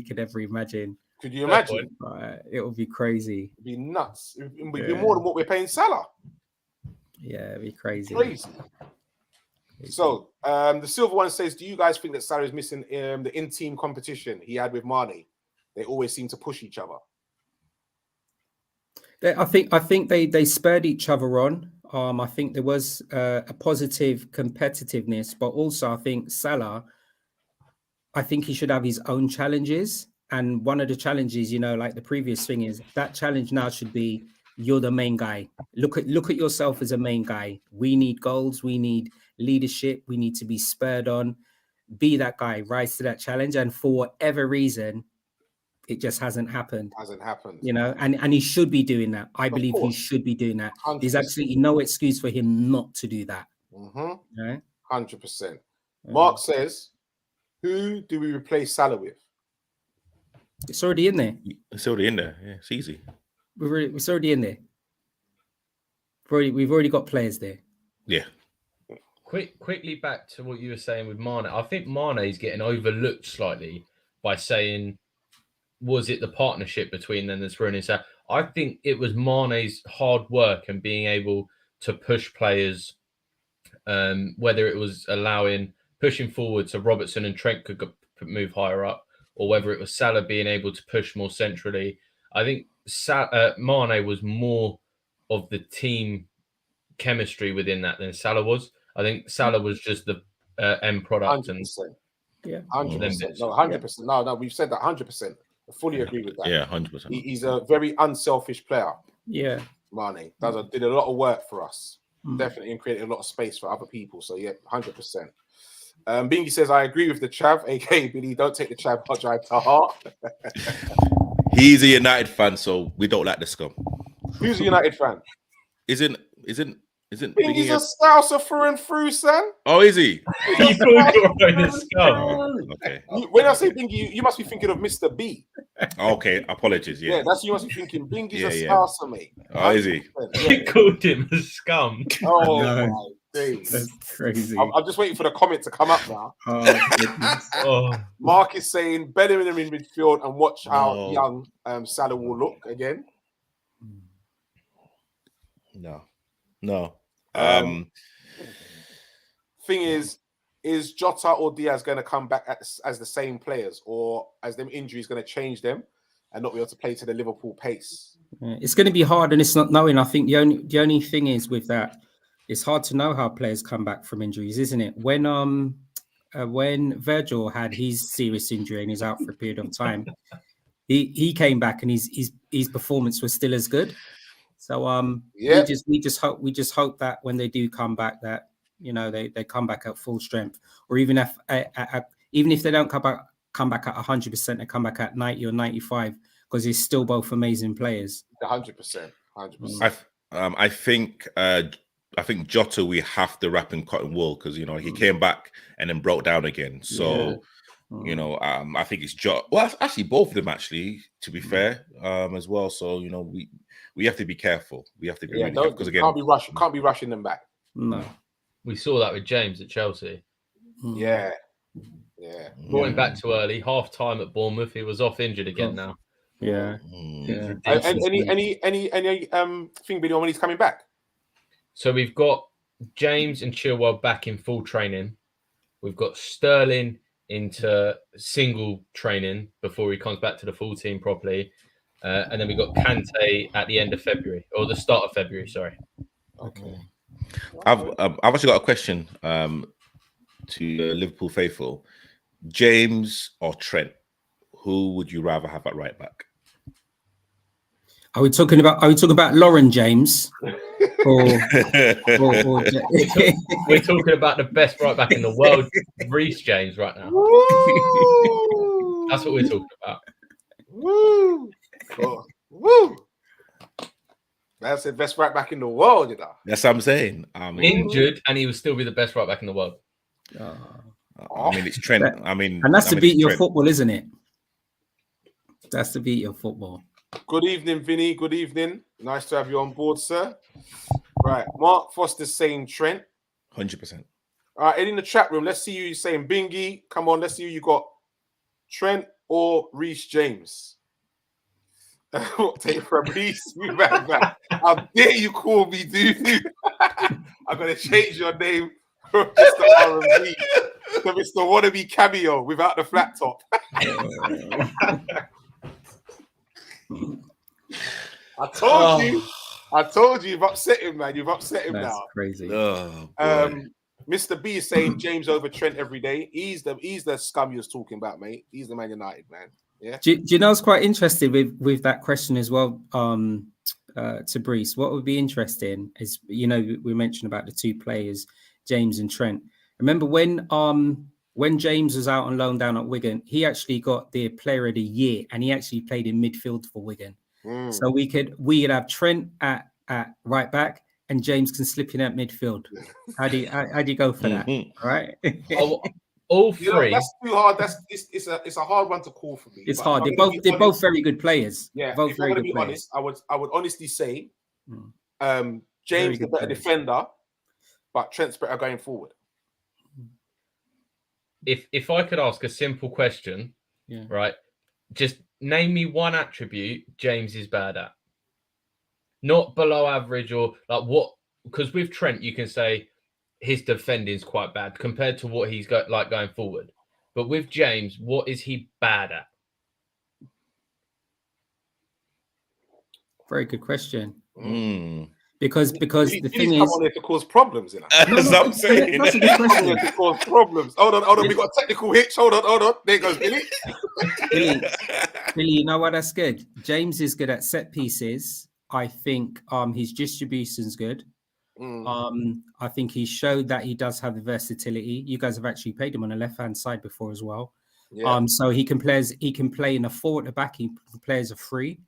Speaker 3: could ever imagine.
Speaker 1: Could you imagine?
Speaker 3: It would be crazy.
Speaker 1: It'd be nuts. It'd be more than what we're paying Salah.
Speaker 3: Yeah, it'd be crazy.
Speaker 1: Crazy. So, the silver one says, do you guys think that Salah is missing the in-team competition he had with Mane? They always seem to push each other.
Speaker 3: I think they spurred each other on. I think there was a positive competitiveness, but also I think Salah, I think he should have his own challenges. And one of the challenges, like the previous thing is that challenge now should be you're the main guy. Look at yourself as a main guy. We need goals. We need leadership. We need to be spurred on. Be that guy. Rise to that challenge. And for whatever reason, it just hasn't happened. And he should be doing that. I believe he should be doing that. 100%. There's absolutely no excuse for him not to do that.
Speaker 1: 100%. Mark says, who do we replace Salah with?
Speaker 3: It's already in there.
Speaker 4: It's already in there. Yeah, it's easy.
Speaker 3: It's already in there. We've already got players there.
Speaker 4: Yeah.
Speaker 2: Quickly back to what you were saying with Mane. I think Mane is getting overlooked slightly by saying, was it the partnership between them that's ruining Salah? I think it was Mane's hard work and being able to push players, whether it was pushing forward so Robertson and Trent could move higher up, or whether it was Salah being able to push more centrally. I think Mane was more of the team chemistry within that than Salah was. I think Salah was just the end product.
Speaker 1: 100%.
Speaker 3: Yeah,
Speaker 1: 100%. No, 100%. No, we've said that 100%. I fully agree with that.
Speaker 4: Yeah, 100%.
Speaker 1: He's a very unselfish player.
Speaker 3: Yeah,
Speaker 1: Mane did a lot of work for us, definitely, and created a lot of space for other people. So yeah, 100%. Bingy says, I agree with the Chav, aka Billy. Don't take the Chav drive to heart.
Speaker 4: He's a United fan, so we don't like the scum.
Speaker 1: Who's a United fan?
Speaker 4: Isn't
Speaker 1: Bingy's a Scouser through and through, son.
Speaker 4: Oh, is he?
Speaker 2: You thought you were the scum.
Speaker 4: Okay.
Speaker 1: When I say Bingy, you must be thinking of Mr. B.
Speaker 4: Okay, apologies. Yeah,
Speaker 1: that's what you must be thinking. Bingy's a Scouser, mate.
Speaker 4: Oh, is he?
Speaker 2: You called him a scum.
Speaker 1: Oh, my days.
Speaker 3: That's crazy.
Speaker 1: I'm just waiting for the comment to come up now. Mark is saying, Bellingham in midfield and watch how young Salah will look again.
Speaker 4: No.
Speaker 1: Thing is Jota or Diaz going to come back as the same players, or as them injuries going to change them and not be able to play to the Liverpool pace?
Speaker 3: It's going to be hard, and it's not knowing. I think the only thing is with that, it's hard to know how players come back from injuries, isn't it? When Virgil had his serious injury and he's out for a period of time, he came back and his performance was still as good. So we just hope that when they do come back, that they come back at full strength, or even if they don't come back at 100%, they come back at 90 or 95, because they're still both amazing players.
Speaker 1: 100%.
Speaker 4: I think Jota we have to wrap in cotton wool, because he came back and then broke down again. So I think it's Jota. Well, actually both of them, actually, to be fair, as well. So we have to be careful. We have to be really careful, because again,
Speaker 1: can't be rushing them back.
Speaker 3: No,
Speaker 2: we saw that with James at Chelsea.
Speaker 1: Yeah.
Speaker 2: Brought him back too early. Half time at Bournemouth, he was off injured again now.
Speaker 3: Yeah.
Speaker 1: Any thing, Billy, on when he's coming back?
Speaker 2: So we've got James and Chilwell back in full training. We've got Sterling into single training before he comes back to the full team properly. And then we've got Kante at the end of February, or the start of February, sorry.
Speaker 1: Okay.
Speaker 4: I've actually got a question to Liverpool faithful. James or Trent, who would you rather have at right back?
Speaker 3: Are we talking about Lauren James? Or
Speaker 2: we're talking about the best right back in the world, Reece James, right now. That's what we're talking about.
Speaker 1: Woo! Woo! That's the best right back in the world,
Speaker 4: That's what I'm saying.
Speaker 2: Injured, and he would still be the best right back in the world.
Speaker 4: It's Trent.
Speaker 3: And that's to beat your football, isn't it? That's to beat your football.
Speaker 1: Good evening, Vinny. Good evening. Nice to have you on board, sir. Right. Mark Foster's saying Trent.
Speaker 4: 100%.
Speaker 1: All right. And in the chat room, let's see you saying Bingy. Come on, let's see who you got. Trent or Reece James. What take from me, you man? How dare you call me, dude? I'm gonna change your name from Mr. R&B to Mr. Wannabe Cameo without the flat top. I told you, you've upset him, man. You've upset him. That's now.
Speaker 3: Crazy.
Speaker 4: Oh,
Speaker 1: Mr. B is saying James over Trent every day. He's the scum you was talking about, mate. He's the Man United man. Yeah.
Speaker 3: Do you know, it's quite interesting with that question as well. To Brees, what would be interesting is, you know, we mentioned about the two players, James and Trent. Remember when James was out on loan down at Wigan, he actually got the Player of the Year, and he actually played in midfield for Wigan. So we could have Trent at right back, and James can slip in at midfield. How do you go for that? Right?
Speaker 2: All three.
Speaker 1: That's too hard. It's a hard one to call for me.
Speaker 3: It's hard. They're both very good players.
Speaker 1: Yeah.
Speaker 3: Both
Speaker 1: if I'm going to be honest, I would honestly say, James the better defender, but Trent's better going forward.
Speaker 2: If I could ask a simple question, right? Just name me one attribute James is bad at. Not below average or like what, because with Trent you can say his defending is quite bad compared to what he's got like going forward. But with James, what is he bad at?
Speaker 3: Very good question. Because the thing is,
Speaker 1: come on here to cause problems, you know.
Speaker 4: That's what I'm saying.
Speaker 3: That's a good question.
Speaker 1: To cause problems. Hold on. We got a technical hitch. Hold on. There goes Billy.
Speaker 3: Billy, you know what? That's good. James is good at set pieces. I think his distribution's good. I think he showed that he does have the versatility. You guys have actually played him on the left-hand side before as well. Yeah. So he can play in a forward, a back. He plays a free.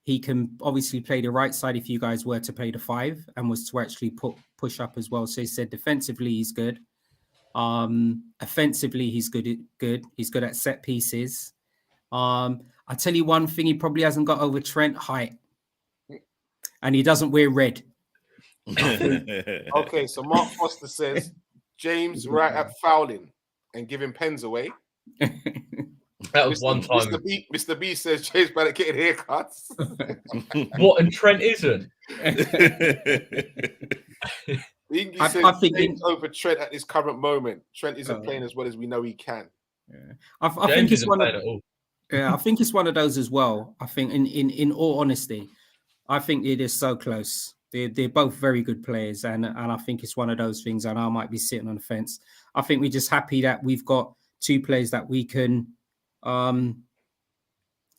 Speaker 3: He can obviously play the right side if you guys were to play the 5 and was to actually push up as well. So he said defensively he's good. Offensively he's good. He's good at set pieces. I tell you one thing, he probably hasn't got over Trent: height, and he doesn't wear red.
Speaker 1: Okay, so Mark Foster says James right at fouling and giving pens away.
Speaker 2: That was one time.
Speaker 1: Mr. B says James better getting haircuts.
Speaker 2: What, and Trent isn't?
Speaker 1: I think James over Trent at this current moment. Trent isn't playing as well as we know he can.
Speaker 3: Yeah. I think it's one of I think it's one of those as well. I think in all honesty, I think it is so close. They're both very good players, and I think it's one of those things, and I might be sitting on the fence. I think we're just happy that we've got two players that we can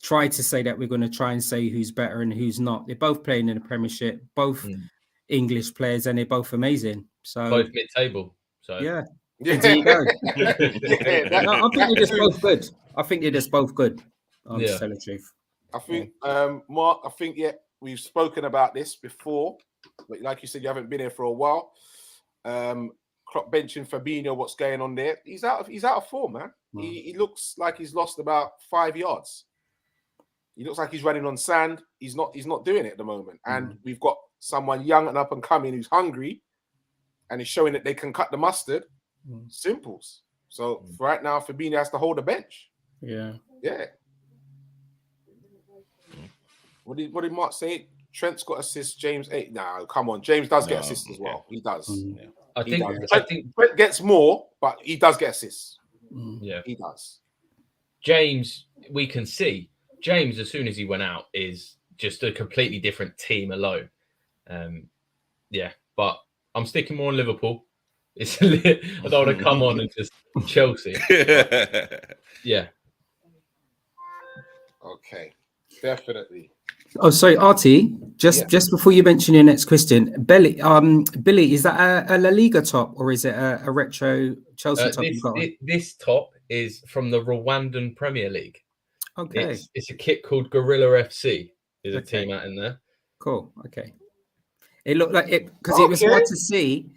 Speaker 3: try to say that we're going to try and say who's better and who's not. They're both playing in the Premiership, both English players, and they're both amazing. So
Speaker 2: both mid-table. So
Speaker 3: yeah. There you go. I think they're just both good. I think they're just both good. To tell the truth.
Speaker 1: I think, Mark, we've spoken about this before, but like you said, you haven't been here for a while. Klopp benching Fabinho, what's going on there? He's out of form, man. He looks like he's lost about 5 yards. He looks like he's running on sand. He's not doing it at the moment. And we've got someone young and up and coming who's hungry, and is showing that they can cut the mustard. Simples. So right now, Fabinho has to hold the bench.
Speaker 3: Yeah.
Speaker 1: What did Mark say? Trent's got assists. James 8. Nah, come on. James does get assists as well. He does.
Speaker 2: I think
Speaker 1: Trent gets more, but he does get assists.
Speaker 2: Yeah,
Speaker 1: he does.
Speaker 2: James, we can see James as soon as he went out is just a completely different team alone. But I'm sticking more on Liverpool. I don't want to come on and just Chelsea. Yeah.
Speaker 1: Okay. Definitely.
Speaker 3: Oh, sorry, Artie. Just before you mention your next question, Billy, is that a La Liga top or is it a retro Chelsea top?
Speaker 2: This top is from the Rwandan Premier League.
Speaker 3: Okay,
Speaker 2: it's a kit called Gorilla FC. There's a team out in there.
Speaker 3: Cool. Okay. It looked like it because it was hard to see.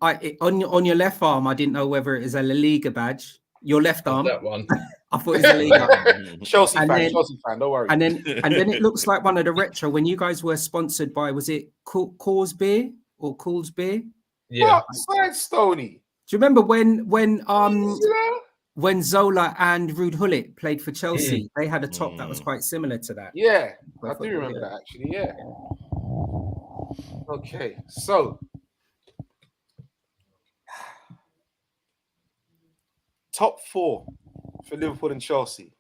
Speaker 3: On your left arm, I didn't know whether it is a La Liga badge. Your left arm.
Speaker 2: That one.
Speaker 3: I thought it was a Liga.
Speaker 1: Chelsea fan, don't worry.
Speaker 3: And then it looks like one of the retro when you guys were sponsored by, was it Coors Beer or Coors Beer?
Speaker 2: Yeah.
Speaker 1: Stoney.
Speaker 3: Do you remember when when Zola and Ruud Gullit played for Chelsea, they had a top that was quite similar to that.
Speaker 1: Yeah, I do remember that actually. Yeah. Okay, so top 4 for Liverpool and Chelsea.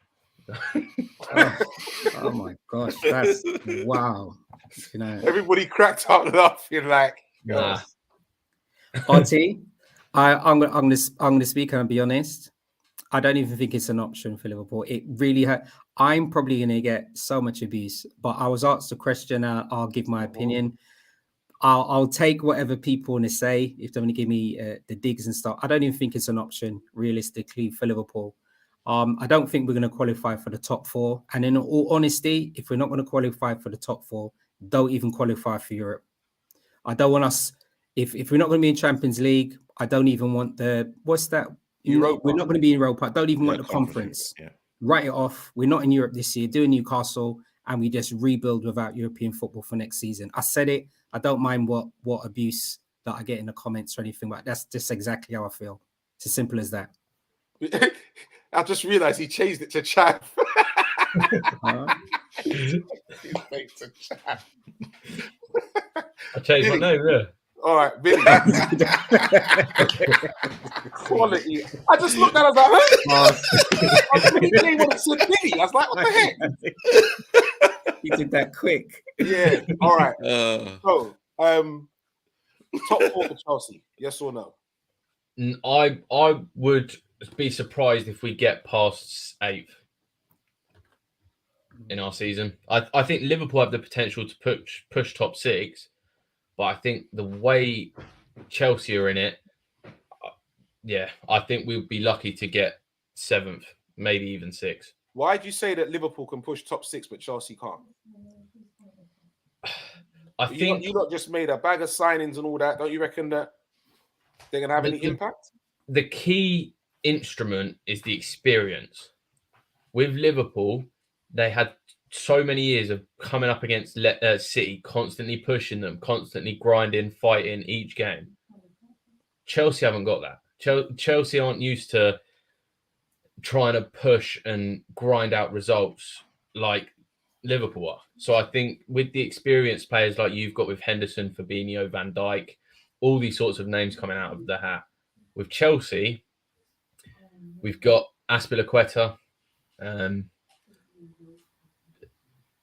Speaker 3: Oh my gosh, that's wow. You know,
Speaker 1: Everybody cracked up laughing like,
Speaker 2: Nah.
Speaker 3: RT, I'm gonna speak and be honest. I don't even think it's an option for Liverpool. It really I'm probably gonna get so much abuse, but I was asked a question. I'll give my opinion. I'll take whatever people want to say if they want to give me the digs and stuff. I don't even think it's an option realistically for Liverpool. I don't think we're going to qualify for the top 4. And in all honesty, if we're not going to qualify for the top 4, don't even qualify for Europe. I don't want us, if we're not going to be in Champions League, I don't even want what's that?
Speaker 1: Europa.
Speaker 3: We're not going to be in Europa. I don't even want the conference.
Speaker 4: Yeah.
Speaker 3: Write it off. We're not in Europe this year. Do Newcastle, and we just rebuild without European football for next season. I said it. I don't mind what abuse that I get in the comments or anything like that. That's just exactly how I feel. It's as simple as that.
Speaker 1: I just realized he changed it to Chav.
Speaker 2: I changed my name, yeah.
Speaker 1: All right, Billy. Quality. I just looked at it, I was like, Billy would have said Billy. I was like, what the heck?
Speaker 3: You did that quick.
Speaker 1: Yeah. All right. So, top 4 for Chelsea. Yes or no?
Speaker 2: I would be surprised if we get past 8th in our season. I think Liverpool have the potential to push top 6, but I think the way Chelsea are in it, I think we'll be lucky to get 7th, maybe even 6th.
Speaker 1: Why do you say that Liverpool can push top 6 but Chelsea can't?
Speaker 2: I think
Speaker 1: you lot just made a bag of signings and all that. Don't you reckon that they're going to have any impact?
Speaker 2: The key instrument is the experience. With Liverpool, they had so many years of coming up against City, constantly pushing them, constantly grinding, fighting each game. Chelsea haven't got that. Chelsea aren't used to trying to push and grind out results like Liverpool are. So I think with the experienced players like you've got with Henderson, Fabinho, Van Dijk, all these sorts of names coming out of the hat. With Chelsea, we've got Azpilicueta.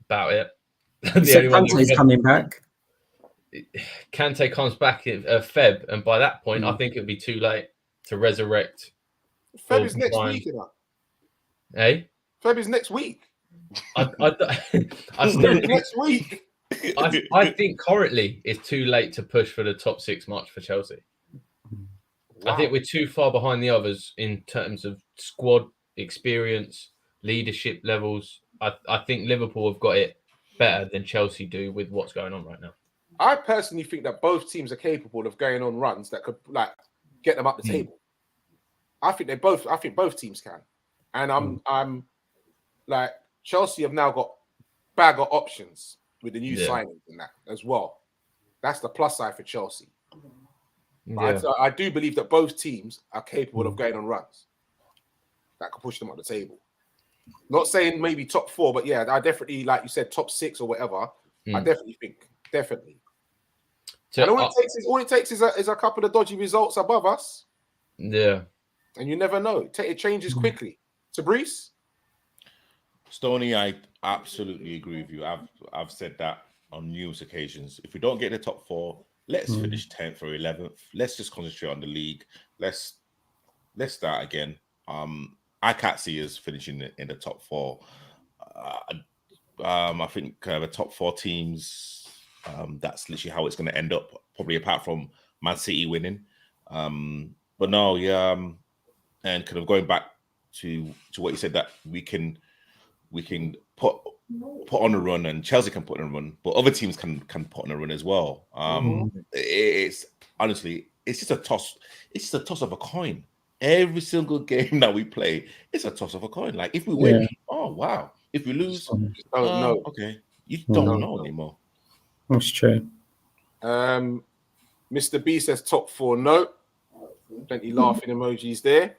Speaker 2: About it.
Speaker 3: So Kante's coming back.
Speaker 2: Kante comes back in Feb, and by that point, I think it'll be too late to resurrect.
Speaker 1: Feb is next week, you know.
Speaker 2: Hey,
Speaker 1: Feb is next week.
Speaker 2: I still
Speaker 1: next week.
Speaker 2: I think currently it's too late to push for the top 6 much for Chelsea. Wow. I think we're too far behind the others in terms of squad experience, leadership levels. I think Liverpool have got it better than Chelsea do with what's going on right now.
Speaker 1: I personally think that both teams are capable of going on runs that could get them up the table. I think both teams can. And I'm like, Chelsea have now got bag of options with the new signings and that as well. That's the plus side for Chelsea. But I do believe that both teams are capable of going on runs that could push them up the table. Not saying maybe top 4, but I definitely, like you said, top 6 or whatever. I definitely think, So, and all it takes is a couple of dodgy results above us.
Speaker 2: Yeah.
Speaker 1: And you never know. It changes quickly. To Brees?
Speaker 4: Stoney, I absolutely agree with you. I've said that on numerous occasions. If we don't get the top 4, let's finish 10th or 11th. Let's just concentrate on the league. Let's start again. I can't see us finishing in the top 4. I think the top 4 teams, that's literally how it's going to end up, probably apart from Man City winning. But no, and kind of going back to what you said, that we can put on a run, and Chelsea can put on a run, but other teams can put on a run as well. It's honestly, it's just a toss. It's just a toss of a coin. Every single game that we play, it's a toss of a coin. Like if we win, oh wow. If we lose, okay, you don't know anymore.
Speaker 3: That's true.
Speaker 1: Mr. B says top 4. No, plenty laughing emojis there.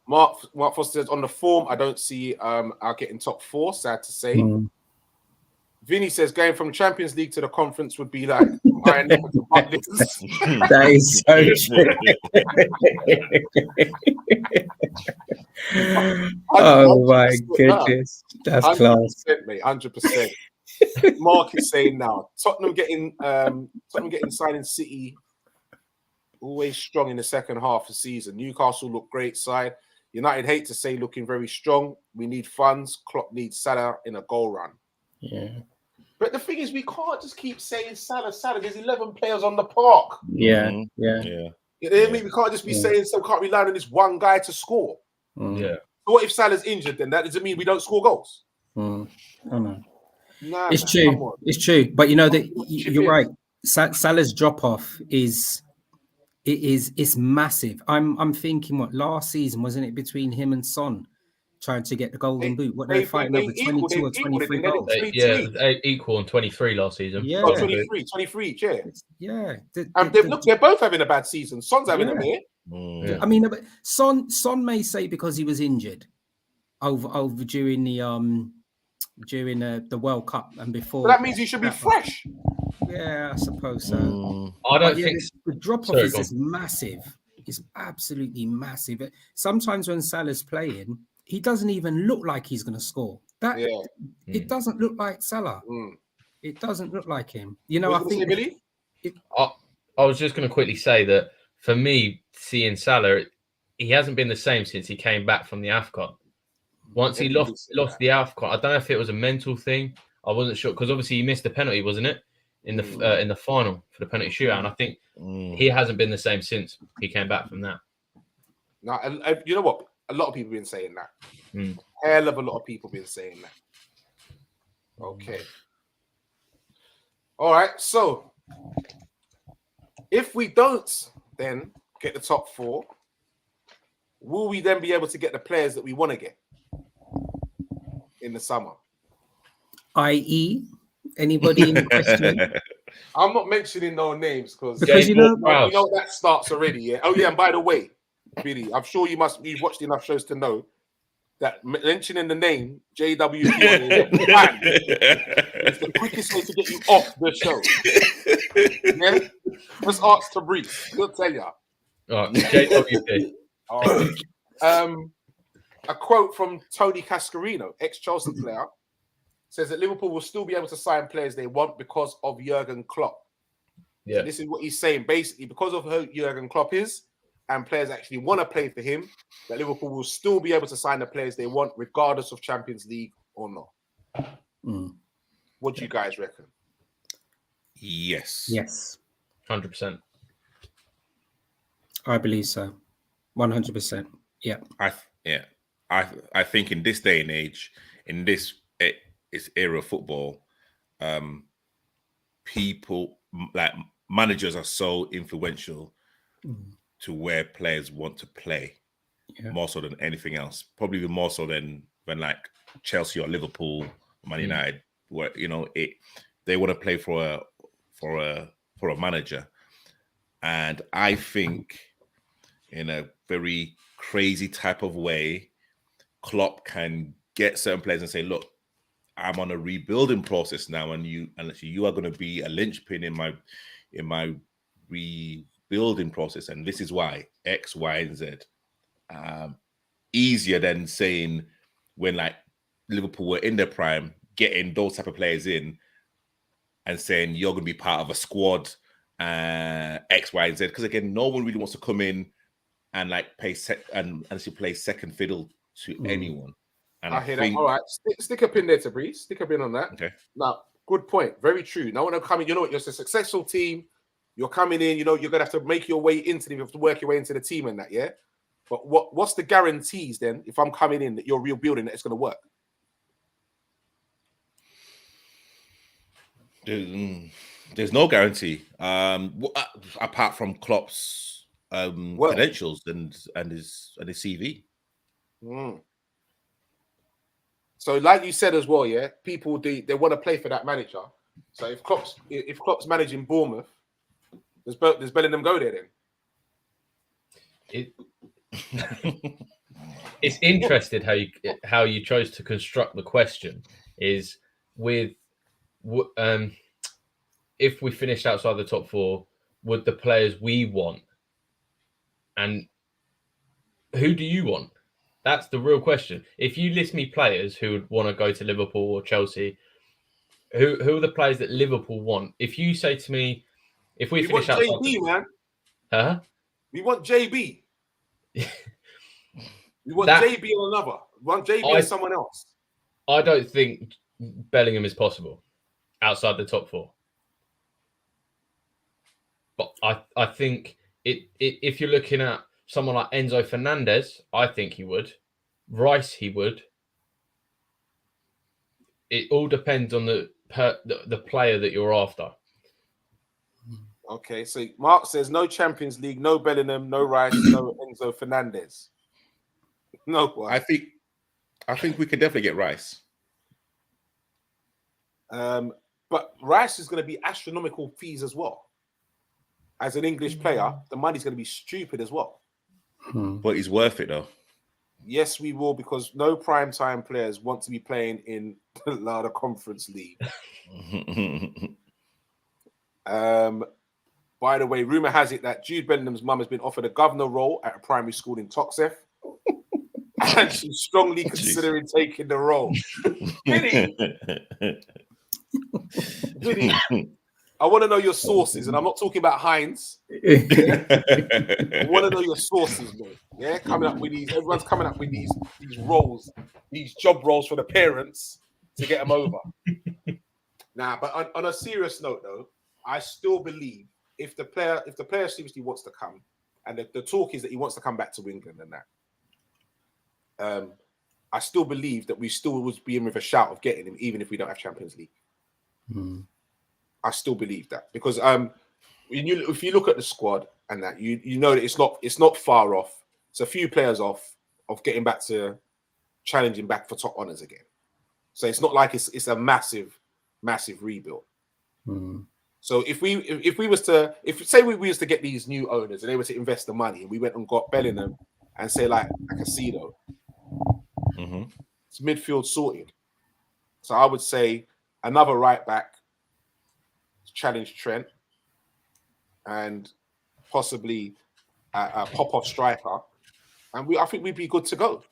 Speaker 1: Mark Foster says, on the form, I don't see our getting top 4. Sad to say. Vinny says, going from Champions League to the conference would be like Iron to Butlins.
Speaker 3: That is so true. Oh my goodness, that's 100%, class,
Speaker 1: mate. 100%. Mark is saying now, Tottenham getting signing City. Always strong in the second half of the season. Newcastle look great side. United, hate to say, looking very strong. We need funds. Klopp needs Salah in a goal run.
Speaker 3: Yeah.
Speaker 1: But the thing is, we can't just keep saying Salah. There's 11 players on the park.
Speaker 3: Yeah.
Speaker 1: You know what I mean? We can't just be saying, so can't rely on this one guy to score.
Speaker 2: Yeah.
Speaker 1: So what if Salah's injured then? That doesn't mean we don't score goals.
Speaker 3: I know.
Speaker 1: Nah,
Speaker 3: it's true. It's true. But you know that you're right. Salah's drop off is massive. I'm thinking, what, last season wasn't it between him and Son trying to get the golden boot? What they're fighting over 22 or 23 goals?
Speaker 2: Equal on 23 last season.
Speaker 3: Yeah,
Speaker 1: 23. Yeah.
Speaker 3: And
Speaker 1: they're both having a bad season. Son's having a bit.
Speaker 3: I mean, Son may say because he was injured over during the World Cup and before.
Speaker 1: But that means he should be fresh.
Speaker 3: Yeah, I suppose so.
Speaker 2: I don't think
Speaker 3: the drop off is massive. It's absolutely massive. Sometimes when Salah's playing, he doesn't even look like he's going to score. It doesn't look like Salah. It doesn't look like him. You know, I think.
Speaker 2: I was just going to quickly say that for me, seeing Salah, he hasn't been the same since he came back from the AFCON. Once he lost the AFCON, I don't know if it was a mental thing. I wasn't sure because obviously he missed the penalty, wasn't it, in the final for the penalty shootout? And I think he hasn't been the same since he came back from that.
Speaker 1: Now, you know what? A lot of people have been saying that. Hell of a lot of people been saying that. Okay. All right. So if we don't then get the top 4, will we then be able to get the players that we want to get in the summer?
Speaker 3: I.e., anybody in question?
Speaker 1: I'm not mentioning no names
Speaker 3: because you know
Speaker 1: that starts already. Yeah. Oh yeah. And by the way, Billy, I'm sure you've watched enough shows to know that mentioning the name JWP is the quickest way to get you off the show. Yeah? Just ask to breathe. He'll tell you.
Speaker 2: JWP.
Speaker 1: All right. A quote from Tony Cascarino, ex-Chelsea player, says that Liverpool will still be able to sign players they want because of Jurgen Klopp.
Speaker 2: Yeah.
Speaker 1: So this is what he's saying. Basically, because of who Jurgen Klopp is, and players actually want to play for him, that Liverpool will still be able to sign the players they want, regardless of Champions League or not. What do you guys reckon?
Speaker 4: Yes.
Speaker 2: 100%.
Speaker 3: I believe so. 100%. Yeah.
Speaker 4: I think in this day and age, in this era of football, people like managers are so influential to where players want to play, more so than anything else. Probably even more so than when like Chelsea or Liverpool, Man United, where they want to play for a manager. And I think in a very crazy type of way, Klopp can get certain players and say, look, I'm on a rebuilding process now, and you are going to be a linchpin in my rebuilding process, and this is why X, Y, and Z. Easier than saying when like Liverpool were in their prime, getting those type of players in and saying you're going to be part of a squad, X, Y, and Z. Because again, no one really wants to come in and like play second fiddle to anyone. And
Speaker 1: I hear that. All right, stick a pin there, to breathe. Stick a pin on that.
Speaker 4: Okay.
Speaker 1: Now, good point. Very true. No one will come in. You know what? You're a successful team. You're coming in. You know you're gonna have to make your way into them. You have to work your way into the team and that. Yeah. But what's the guarantees then? If I'm coming in, that you're rebuilding, that it's gonna work.
Speaker 4: There's no guarantee. Apart from Klopp's credentials and his CV.
Speaker 1: So, like you said as well, yeah, people they want to play for that manager. So if Klopp's managing Bournemouth, does Bellingham go there then?
Speaker 2: It's interesting how you chose to construct the question. Is with if we finished outside the top 4, would the players we want, and who do you want? That's the real question. If you list me players who would want to go to Liverpool or Chelsea, who are the players that Liverpool want? If you say to me, if we finish outside,
Speaker 1: JB, man.
Speaker 2: Huh?
Speaker 1: We want JB. We want JB on another. We want JB on someone else.
Speaker 2: I don't think Bellingham is possible outside the top 4. But I think if you're looking at someone like Enzo Fernandez, I think he would. Rice, he would. It all depends on the player that you're after.
Speaker 1: Okay, so Mark says no Champions League, no Bellingham, no Rice, no Enzo Fernandez. No one.
Speaker 4: I think we could definitely get Rice.
Speaker 1: But Rice is going to be astronomical fees as well. As an English player, the money's going to be stupid as well.
Speaker 4: But he's worth it though.
Speaker 1: Yes, we will, because no prime time players want to be playing in the Conference League. By the way, rumor has it that Jude Bellingham's mum has been offered a governor role at a primary school in Toxteth, and she's strongly considering taking the role. Vinny, I want to know your sources, and I'm not talking about Heinz. Yeah? I want to know your sources, man. Yeah, coming up with these. Everyone's coming up with these roles, these job roles for the parents to get them over. But on a serious note, though, I still believe if the player seriously wants to come, and the talk is that he wants to come back to England and that, I still believe that we still would be in with a shout of getting him, even if we don't have Champions League. I still believe that, because if you look at the squad and that, you know that it's not far off. It's a few players off of getting back to challenging back for top honours again. So it's not like it's a massive rebuild. So if we was to get these new owners and they were to invest the money and we went and got Bellingham and say like a Casino, it's midfield sorted. So I would say another right back, challenge Trent, and possibly a pop-off striker, and I think we'd be good to go.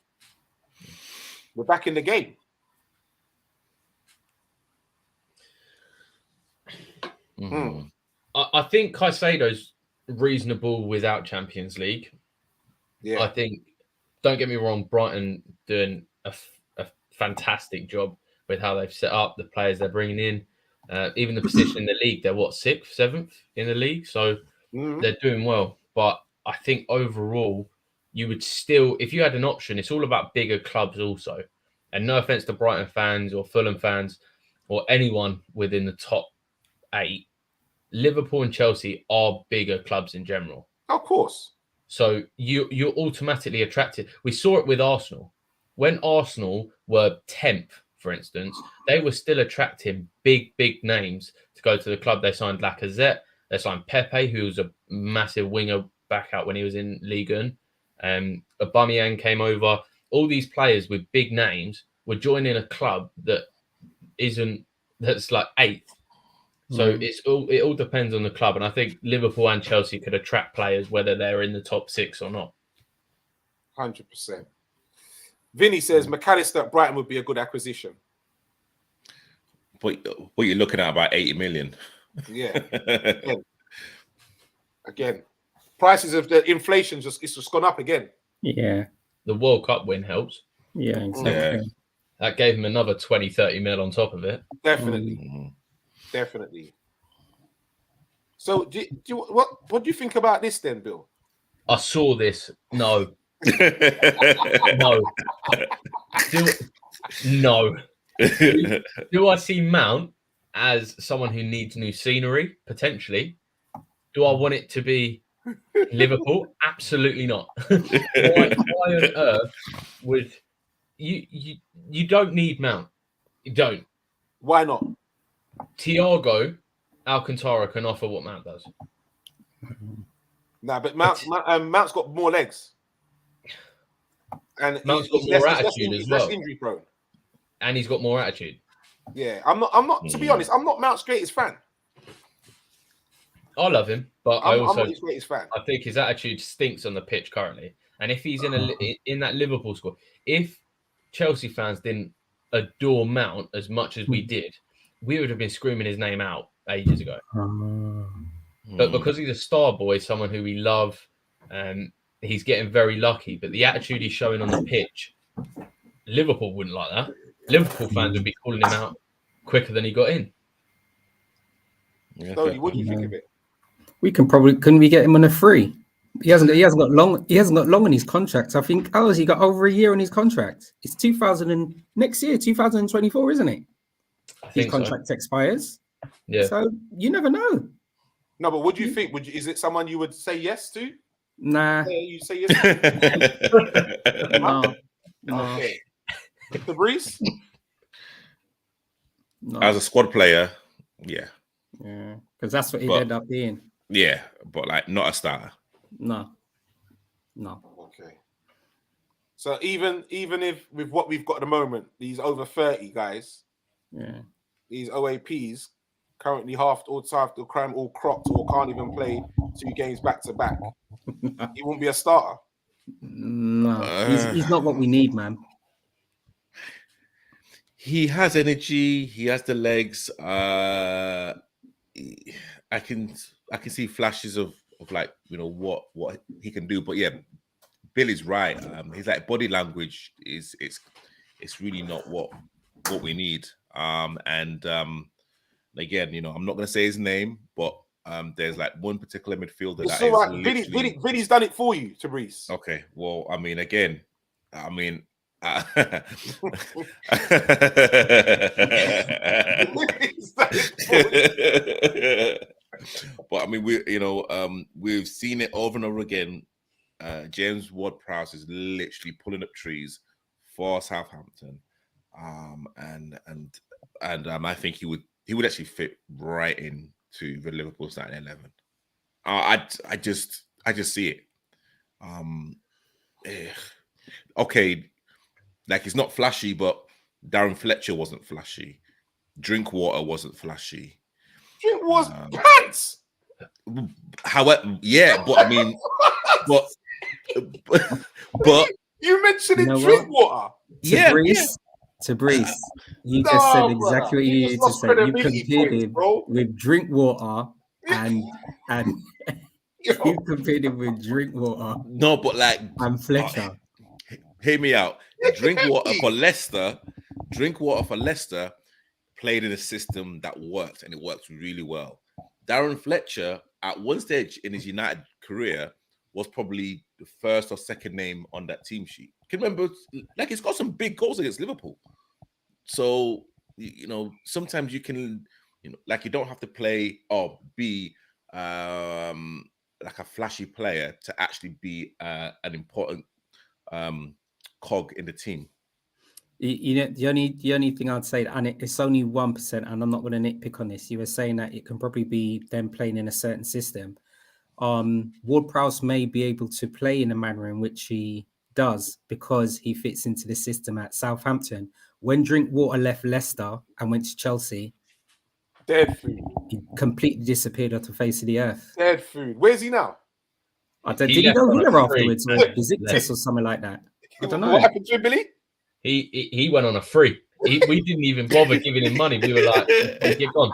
Speaker 1: We're back in the game.
Speaker 2: I think Caicedo's reasonable without Champions League. Yeah, I think. Don't get me wrong, Brighton doing a fantastic job with how they've set up the players they're bringing in. Even the position in the league, they're what, 6th, 7th in the league, so they're doing well. But I think overall, you would still, if you had an option, it's all about bigger clubs also. And no offense to Brighton fans or Fulham fans or anyone within the top 8, Liverpool and Chelsea are bigger clubs in general.
Speaker 1: Of course.
Speaker 2: So you're automatically attracted. We saw it with Arsenal. When Arsenal were 10th, for instance, they were still attracting big names to go to the club. They signed Lacazette. They signed Pepe, who was a massive winger back out when he was in Ligue 1. Aubameyang came over. All these players with big names were joining a club that's like 8th. So it all depends on the club. And I think Liverpool and Chelsea could attract players whether they're in the top 6 or not.
Speaker 1: 100%. Vinny says McAllister at Brighton would be a good acquisition.
Speaker 4: What you're looking at about 80 million.
Speaker 1: Yeah. Again. Prices of the inflation it's just gone up again.
Speaker 3: Yeah.
Speaker 2: The World Cup win helps.
Speaker 3: Yeah, exactly. Yeah.
Speaker 2: That gave him another 20-30 mil on top of it.
Speaker 1: Definitely. Definitely. So what do you think about this then, Bill?
Speaker 2: I saw this. No. No. No. Do I see Mount as someone who needs new scenery? Potentially. Do I want it to be Liverpool? Absolutely not. Why on earth would you don't need Mount? You don't.
Speaker 1: Why not?
Speaker 2: Thiago Alcantara can offer what Mount does.
Speaker 1: Nah, but Mount's got more legs. and
Speaker 2: Mount's
Speaker 1: he's
Speaker 2: got more
Speaker 1: less
Speaker 2: attitude as well,
Speaker 1: injury prone.
Speaker 2: and he's got more attitude.
Speaker 1: Yeah, I'm not. To be honest, I'm not Mount's greatest fan.
Speaker 2: I love him, but
Speaker 1: I'm
Speaker 2: also
Speaker 1: not his greatest fan.
Speaker 2: I think his attitude stinks on the pitch currently. And if he's in that Liverpool squad, if Chelsea fans didn't adore Mount as much as we did, we would have been screaming his name out ages ago. But because he's a star boy, someone who we love, he's getting very lucky. But the attitude he's showing on the pitch, Liverpool wouldn't like that. Liverpool fans would be calling him out quicker than he got in.
Speaker 1: Stoney, what do you think of it?
Speaker 3: We couldn't we get him on a free? He hasn't got long on his contract. I think how has he got over a year on his contract? It's next year, 2024, isn't it? His contract expires.
Speaker 2: Yeah.
Speaker 3: So you never know.
Speaker 1: No, but what do you think? Is it someone you would say yes to?
Speaker 3: Nah.
Speaker 1: You say yes to?
Speaker 3: No.
Speaker 1: Okay. Fabrice?
Speaker 3: No.
Speaker 4: As a squad player, yeah.
Speaker 3: Yeah, because that's what he'd end up being.
Speaker 4: Yeah, but like not a starter.
Speaker 3: No.
Speaker 1: Okay. So even if with what we've got at the moment, these over 30 guys, these OAPs currently half or crime all cropped or can't even play 2 games back to back. He won't be a starter.
Speaker 3: No, he's not what we need, man.
Speaker 4: He has energy. He has the legs. I can see flashes of like what he can do. But yeah, Billy's right. His like body language it's really not what we need. And again, I'm not going to say his name, but there's like one particular midfielder
Speaker 1: It's
Speaker 4: that
Speaker 1: all
Speaker 4: is
Speaker 1: right.
Speaker 4: literally...
Speaker 1: Billy's done it for you, Fabrice.
Speaker 4: Okay, well, again, but we've seen it over and over again. James Ward-Prowse is literally pulling up trees for Southampton, and I think he would actually fit right into the Liverpool starting 11. I just see it. Okay, like it's not flashy, but Darren Fletcher wasn't flashy. Drinkwater wasn't flashy.
Speaker 1: Drinkwater's pants.
Speaker 4: However, yeah, but but
Speaker 1: you mentioned it,
Speaker 3: know
Speaker 1: Drinkwater.
Speaker 3: Tabrice, you just said exactly what you needed to say. You competed with Drinkwater and you competed with Drinkwater.
Speaker 4: No, but like
Speaker 3: and Fletcher.
Speaker 4: Hear me out. Drinkwater for Leicester played in a system that worked, and it worked really well. Darren Fletcher, at one stage in his United career, was probably the first or second name on that team sheet. You can remember, like, he's got some big goals against Liverpool. So, sometimes you can, like, you don't have to play or be like a flashy player to actually be an important cog in the team.
Speaker 3: The only thing I'd say, and it's only 1%, and I'm not going to nitpick on this. You were saying that it can probably be them playing in a certain system. Ward-Prowse may be able to play in a manner in which he does because he fits into the system at Southampton. When Drinkwater left Leicester and went to Chelsea,
Speaker 1: dead food.
Speaker 3: He completely disappeared off the face of the earth.
Speaker 1: Dead food. Where's he now?
Speaker 3: Did he go Villa afterwards or Besiktas or something like that? I don't know.
Speaker 1: What happened to him, Billy?
Speaker 2: He went on a free. We didn't even bother giving him money. We were like, get on.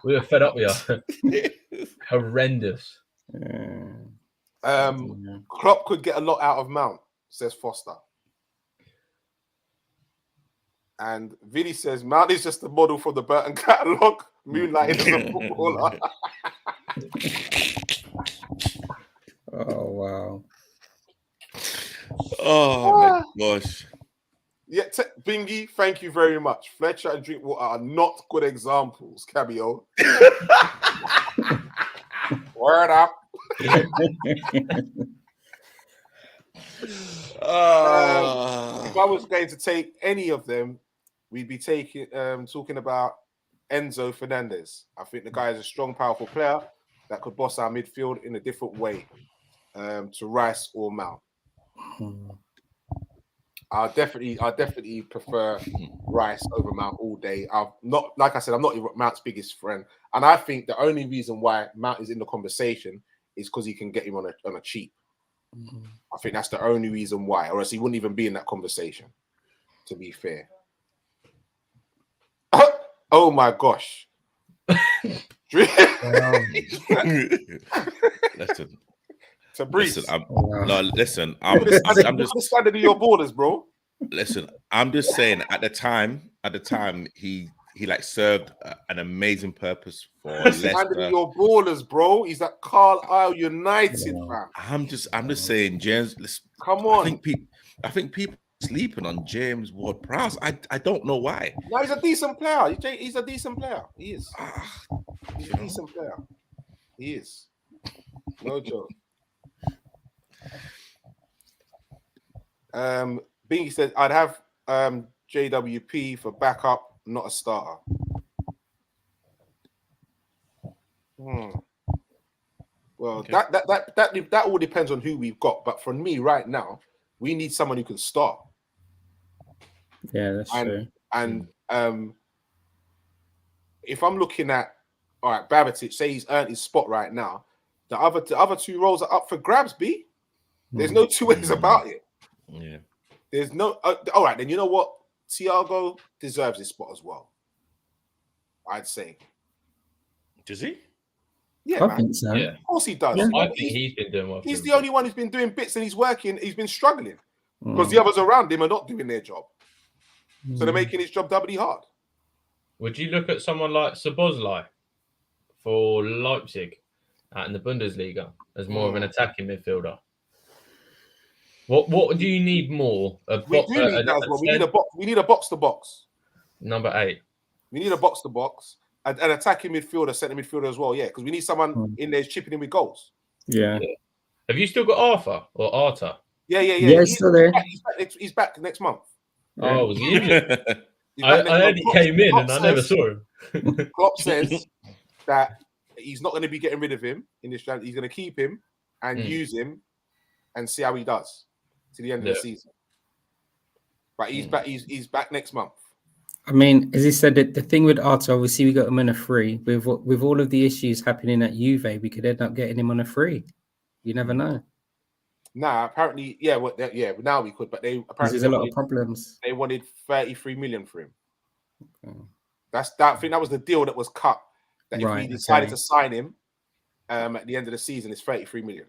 Speaker 2: We were fed up with you. Horrendous.
Speaker 1: Klopp could get a lot out of Mount, says Foster. And Vinny says Mount is just a model from the Burton catalogue, moonlighting as a footballer.
Speaker 3: Oh wow.
Speaker 4: Oh my gosh.
Speaker 1: Yeah, Bingy, thank you very much. Fletcher and Drinkwater are not good examples, Cameo. Word up. If I was going to take any of them, we'd be talking about Enzo Fernandez. I think the guy is a strong, powerful player that could boss our midfield in a different way to Rice or Mount. I definitely prefer Rice over Mount all day. I'm not, like I said, I'm not Mount's biggest friend, and I think the only reason why Mount is in the conversation is because he can get him on a cheap. I think that's the only reason why, or else he wouldn't even be in that conversation. To be fair. Oh my gosh.
Speaker 4: Listen.
Speaker 1: To breathe.
Speaker 4: Listen, I'm just
Speaker 1: standing in your borders, bro.
Speaker 4: Listen, I'm just saying. At the time, he like served an amazing purpose for Leicester.
Speaker 1: Standing in your borders, bro. He's at Carlisle United, fam.
Speaker 4: I'm just saying, James. Listen,
Speaker 1: come on.
Speaker 4: I think people are sleeping on James Ward-Prowse. I don't know why.
Speaker 1: No, he's a decent player. He's a decent player. He is. He's a decent player. He is. No joke. Bingy said, I'd have JWP for backup, not a starter. Well, okay. that all depends on who we've got. But for me right now, we need someone who can start.
Speaker 3: Yeah, that's true.
Speaker 1: And if I'm looking at, all right, Babatic, say he's earned his spot right now, the other two roles are up for grabs, B. There's no two ways about it.
Speaker 4: Yeah.
Speaker 1: There's no... all right, then you know what? Thiago deserves his spot as well. I'd say.
Speaker 4: Does he?
Speaker 1: Yeah,
Speaker 3: I think so.
Speaker 1: Yeah. Of course he does.
Speaker 2: Yeah. I think he's been doing well.
Speaker 1: He's the only one who's been doing bits and he's working. He's been struggling because the others around him are not doing their job. So they're making his job doubly hard.
Speaker 2: Would you look at someone like Szoboszlai for Leipzig in the Bundesliga as more of an attacking midfielder? What do you need more?
Speaker 1: We need a box to box.
Speaker 2: Number 8.
Speaker 1: We need a box to box. An attacking midfielder, centre midfielder as well, yeah, because we need someone in there chipping in with goals.
Speaker 3: Yeah.
Speaker 2: Have you still got Arthur or Arta?
Speaker 1: Yeah.
Speaker 3: He's still there.
Speaker 1: He's back next month.
Speaker 2: Oh, was he injured? I heard he came in and I never saw him.
Speaker 1: Klopp says that he's not going to be getting rid of him in this round. He's going to keep him and use him and see how he does to the end of the season. But he's back. He's back next month.
Speaker 3: I mean, as he said, the thing with Arta, obviously we got him on a free. With all of the issues happening at Juve, we could end up getting him on a free. You never know.
Speaker 1: Nah, apparently, yeah. Now we could, but they apparently
Speaker 3: there's a lot of problems.
Speaker 1: They wanted 33 million for him. Okay. I think that was the deal that was cut. That if we decided to sign him at the end of the season, it's 33 million.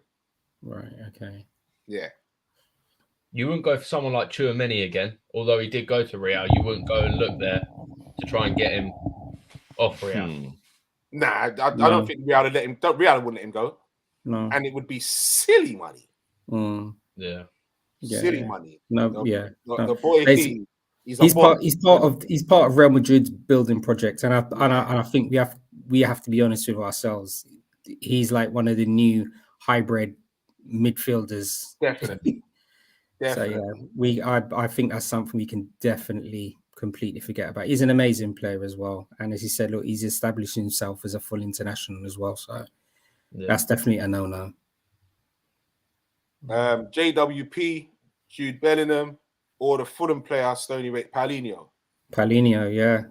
Speaker 3: Right. Okay.
Speaker 1: Yeah.
Speaker 2: You wouldn't go for someone like Tchouaméni again, although he did go to Real. You wouldn't go and look there to try and get him off Real.
Speaker 1: Nah, I don't think Real would let him. Real wouldn't let him go.
Speaker 3: No,
Speaker 1: and it would be silly money.
Speaker 2: Yeah,
Speaker 1: silly money.
Speaker 3: No,
Speaker 1: the boy.
Speaker 3: He's part of Real Madrid's building project, and I think we have to be honest with ourselves. He's like one of the new hybrid midfielders.
Speaker 1: Definitely.
Speaker 3: So yeah, I think that's something we can definitely completely forget about. He's an amazing player as well, and as he said, look, he's established himself as a full international as well. So that's definitely a no-no.
Speaker 1: JWP, Jude Bellingham, or the Fulham player Stony Rake Paulinho.
Speaker 3: Yeah.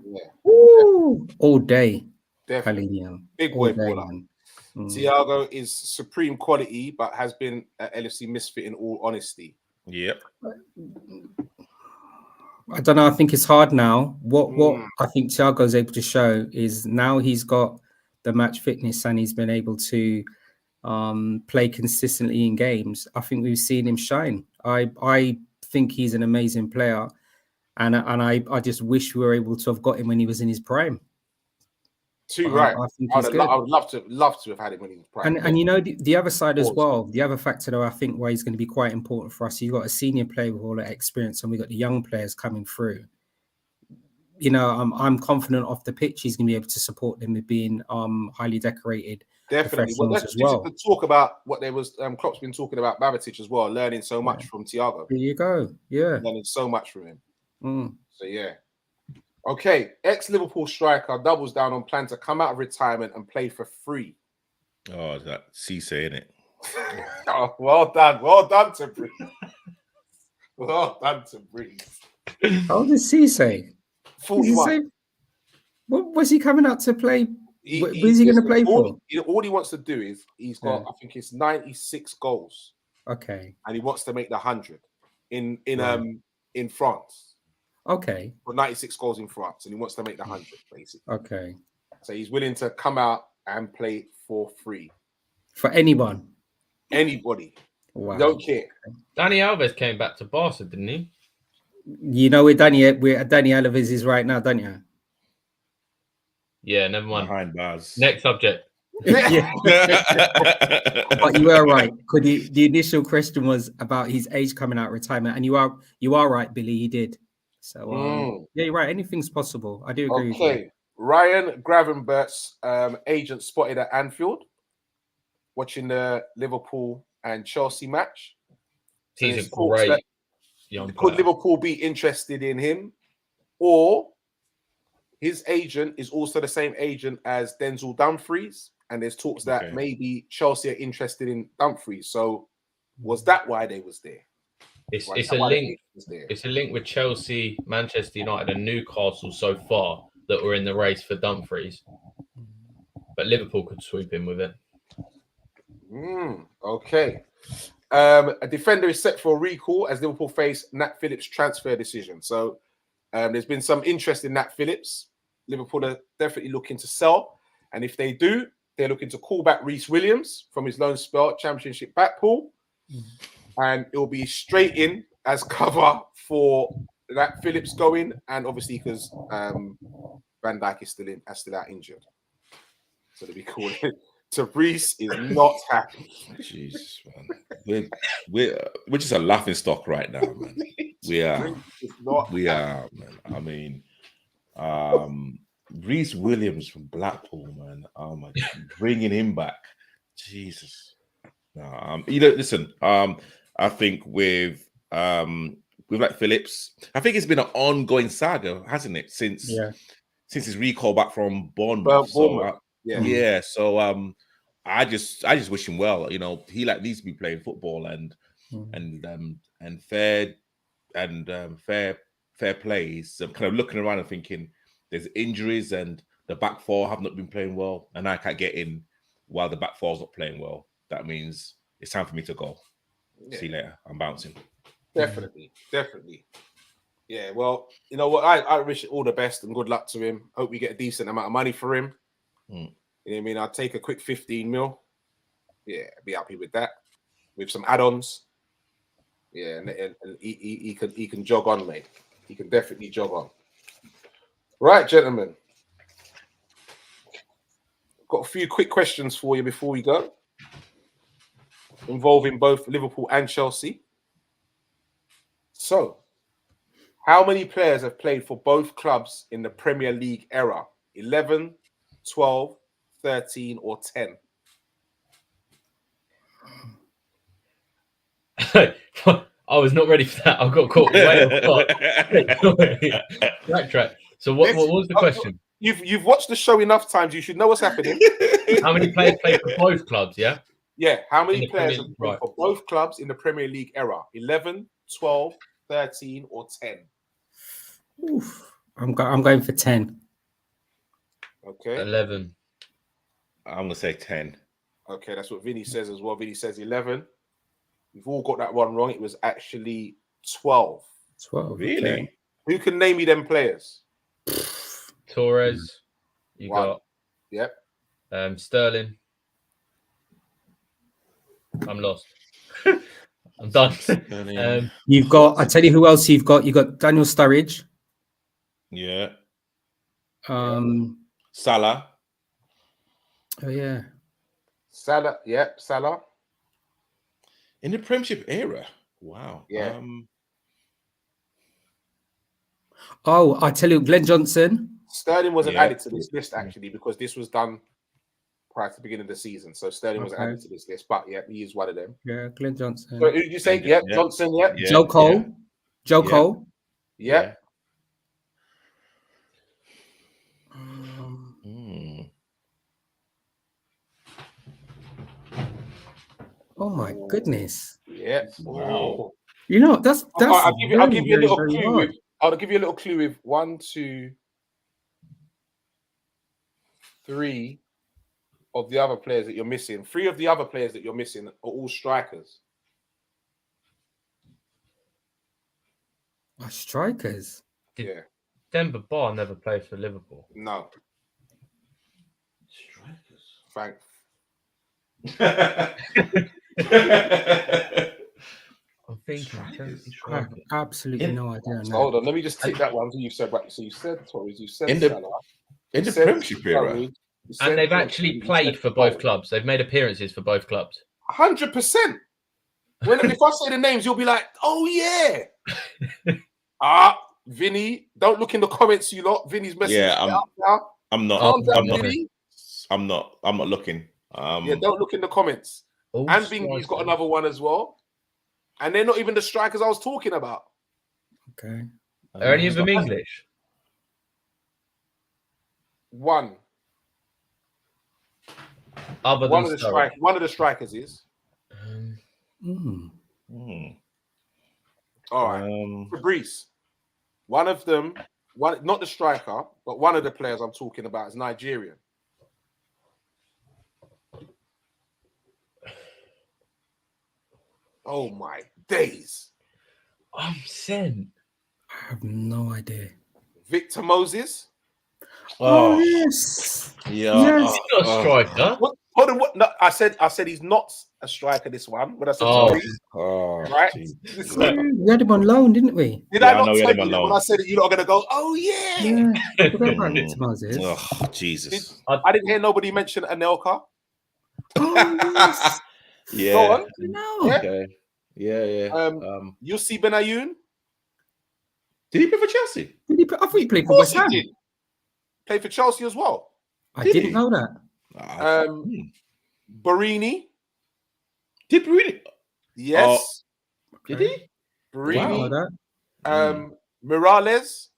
Speaker 3: Woo! All day.
Speaker 1: Definitely.
Speaker 3: Paulinho.
Speaker 1: Big boy baller. Thiago is supreme quality, but has been at LFC misfit in all honesty.
Speaker 4: Yep.
Speaker 3: I don't know. I think it's hard now. What I think Thiago is able to show is now he's got the match fitness and he's been able to play consistently in games. I think we've seen him shine. I think he's an amazing player, and I just wish we were able to have got him when he was in his prime.
Speaker 1: Too right. I would love to have had him when he was prime.
Speaker 3: And you know the other side as well. The other factor, though, I think why he's going to be quite important for us. You've got a senior player with all that experience, and we've got the young players coming through. You know, I'm confident off the pitch he's going to be able to support them with being highly decorated.
Speaker 1: Definitely. Well, this is the talk about what there was. Klopp's been talking about Babatic as well, learning so much from Thiago.
Speaker 3: There you go. Yeah,
Speaker 1: learning so much from him. So yeah. Okay, ex-Liverpool striker doubles down on plan to come out of retirement and play for free.
Speaker 4: Oh, that Cisse, isn't it?
Speaker 1: Oh, well done, Tipri. Well done to Breeze.
Speaker 3: How does he say? Does he
Speaker 1: 41.
Speaker 3: say? What was he coming out to play? Where's he going to
Speaker 1: listen,
Speaker 3: play for?
Speaker 1: all he wants to do is he's got, I think it's 96 goals,
Speaker 3: Okay.
Speaker 1: and he wants to make the 100 in France.
Speaker 3: Okay.
Speaker 1: Or 96 goals in France, and he wants to make the 100 basically.
Speaker 3: Okay.
Speaker 1: So he's willing to come out and play for free.
Speaker 3: For anyone.
Speaker 1: Anybody.
Speaker 3: Wow.
Speaker 1: Don't care.
Speaker 2: Dani Alves came back to Barca, didn't he?
Speaker 3: You know where Dani Alves is right now, don't you?
Speaker 2: Yeah, never mind.
Speaker 4: Behind bars.
Speaker 2: Next subject.
Speaker 3: Yeah. But you are right. The initial question was about his age coming out of retirement, and you are right, Billy. He did. So yeah, you're right. Anything's possible. I do agree with you.
Speaker 1: Okay. Ryan Gravenbert's agent spotted at Anfield watching the Liverpool and Chelsea match. So
Speaker 2: He's
Speaker 1: there's
Speaker 2: a
Speaker 1: talks
Speaker 2: great
Speaker 1: that
Speaker 2: young
Speaker 1: could
Speaker 2: player.
Speaker 1: Liverpool be interested in him, or his agent is also the same agent as Denzel Dumfries, and there's talks that maybe Chelsea are interested in Dumfries. So was that why they was there?
Speaker 2: It's a link. It's a link with Chelsea, Manchester United, and Newcastle so far that were in the race for Dumfries, but Liverpool could swoop in with it.
Speaker 1: Okay. A defender is set for recall as Liverpool face Nat Phillips' transfer decision. So there's been some interest in Nat Phillips. Liverpool are definitely looking to sell, and if they do, they're looking to call back Reece Williams from his loan spell at Championship Blackpool, and it will be straight in as cover for Nat Phillips going, and obviously because Van Dijk is still out injured, so they'll be calling. So Reece is not happy.
Speaker 4: Jesus, man. We're just a laughing stock right now, man. We are, man. I mean, Reece Williams from Blackpool, man. Oh my God, bringing him back, Jesus. Listen. I think with like Phillips, I think it's been an ongoing saga, hasn't it? Since his recall back from Bournemouth. So I just wish him well. You know, he needs to be playing football and fair play. So I'm kind of looking around and thinking there's injuries and the back four have not been playing well, and I can't get in while the back four's not playing well. That means it's time for me to go. Yeah. See you later. I'm bouncing.
Speaker 1: Definitely. Yeah, well, you know what? I wish all the best and good luck to him. Hope we get a decent amount of money for him. You know what I mean? I'll take a quick 15 mil. Yeah, be happy with that. With some add-ons. Yeah, and he can jog on, mate. He can definitely jog on. Right, gentlemen. Got a few quick questions for you before we go, involving both Liverpool and Chelsea. So, how many players have played for both clubs in the Premier League era? 11, 12, 13, or 10?
Speaker 2: I was not ready for that. I got caught way off. Backtrack. So what was the question?
Speaker 1: You've watched the show enough times. You should know what's happening.
Speaker 2: How many players played for both clubs? Yeah.
Speaker 1: Yeah. How many players have played for both clubs in the Premier League era? 11, 12, 13, or 10?
Speaker 3: Oof. I'm going for 10.
Speaker 1: Okay.
Speaker 2: 11.
Speaker 4: I'm gonna say 10.
Speaker 1: Okay, that's what Vinny says as well. Vinny says 11. We've all got that one wrong. It was actually 12.
Speaker 3: 12.
Speaker 4: Really?
Speaker 3: Okay.
Speaker 1: Who can name me them players?
Speaker 2: Torres. You
Speaker 1: One.
Speaker 2: got.
Speaker 1: Yep.
Speaker 2: Sterling. I'm lost. I'm done.
Speaker 3: You've got. I tell you who else you've got. You got Daniel Sturridge.
Speaker 4: Yeah.
Speaker 3: Oh
Speaker 4: Salah.
Speaker 3: yeah.
Speaker 1: Salah. Yep. Salah.
Speaker 4: In the Premiership era. Wow.
Speaker 1: Yeah.
Speaker 3: Oh, I tell you, Glenn Johnson.
Speaker 1: Sterling wasn't added to this list actually because this was done prior to the beginning of the season. So Sterling wasn't added to this list, but yeah, he is one of them.
Speaker 3: Yeah, Glenn Johnson.
Speaker 1: So who did you say? Yep, Johnson. Yep.
Speaker 3: Joe Cole. Yeah. Joe Cole.
Speaker 1: Yep.
Speaker 3: Oh my goodness.
Speaker 1: Yeah.
Speaker 4: Wow.
Speaker 3: You know, that's
Speaker 1: I'll give you a little
Speaker 3: very
Speaker 1: clue.
Speaker 3: hard.
Speaker 1: I'll give you a little clue with 1, 2, 3 of the other players that you're missing. 3 of the other players that you're missing are all strikers.
Speaker 3: Strikers.
Speaker 1: Yeah.
Speaker 2: Denver Bar never played for Liverpool.
Speaker 1: No.
Speaker 4: Strikers.
Speaker 2: I'm thinking
Speaker 4: Strikers.
Speaker 2: Chelsea
Speaker 3: I have
Speaker 2: strikers.
Speaker 3: absolutely no idea. On
Speaker 1: So
Speaker 3: that.
Speaker 1: hold on, let me just tick that one. So you said Torres, you said
Speaker 4: In the-
Speaker 1: Salah,
Speaker 4: In
Speaker 1: you
Speaker 4: the
Speaker 1: said
Speaker 4: Premiership era.
Speaker 1: Sturridge, you
Speaker 2: And
Speaker 1: said
Speaker 2: they've
Speaker 1: Johnson,
Speaker 2: actually
Speaker 1: you
Speaker 2: played
Speaker 1: said
Speaker 2: for both
Speaker 1: Cole.
Speaker 2: clubs. They've made appearances for both clubs.
Speaker 1: 100%. If I say the names, you'll be like, oh yeah. Vinny, don't look in the comments, you lot. Vinny's messaging
Speaker 4: Yeah,
Speaker 1: me out now.
Speaker 4: I'm not.
Speaker 2: Oh,
Speaker 1: Calm down,
Speaker 4: I'm not.
Speaker 1: Vinny.
Speaker 4: I'm not looking.
Speaker 1: Yeah, don't look in the comments.
Speaker 2: All
Speaker 1: And Bingy's got
Speaker 2: strikers.
Speaker 1: another one as well. And they're not even the strikers I was talking about.
Speaker 3: Okay.
Speaker 2: Are any of them English?
Speaker 1: One.
Speaker 2: Other
Speaker 1: One
Speaker 2: than
Speaker 1: of the
Speaker 2: Sturridge?
Speaker 1: one of the strikers is.
Speaker 3: Mm.
Speaker 1: All right. Fabrice. One of them, not the striker, but one of the players I'm talking about is Nigerian. Oh my days.
Speaker 2: I'm sent.
Speaker 3: I have no idea.
Speaker 1: Victor Moses.
Speaker 3: Oh, yes.
Speaker 4: Yeah.
Speaker 3: Yes.
Speaker 2: He's not a striker.
Speaker 1: What? Hold on. What? No, I said he's not a striker. This one. When I said right.
Speaker 3: We had him on loan, didn't we?
Speaker 1: Did
Speaker 4: Yeah,
Speaker 1: I
Speaker 4: I know
Speaker 1: not
Speaker 4: we had
Speaker 1: tell
Speaker 4: him
Speaker 1: you
Speaker 4: on
Speaker 1: when
Speaker 4: loan.
Speaker 1: I said it? You're not gonna go. Oh yeah.
Speaker 3: Yeah. I forgot about Victor Moses.
Speaker 4: Oh, Jesus.
Speaker 1: I didn't hear nobody mention Anelka.
Speaker 3: Oh, yes.
Speaker 4: Yeah.
Speaker 1: Go on.
Speaker 3: No.
Speaker 1: Yeah.
Speaker 4: Okay. Yeah.
Speaker 1: Yussi Benayoun.
Speaker 4: Did he play for Chelsea?
Speaker 3: Did he? I thought he played
Speaker 1: Of
Speaker 3: for
Speaker 1: course
Speaker 3: West
Speaker 1: he
Speaker 3: Ham.
Speaker 1: did. Played for Chelsea as well.
Speaker 3: I
Speaker 4: Did
Speaker 3: didn't
Speaker 4: he?
Speaker 3: know that.
Speaker 1: Barini.
Speaker 4: Did really?
Speaker 1: Yes.
Speaker 4: Did he?
Speaker 1: Barini.
Speaker 3: Didn't know that.
Speaker 1: Morales.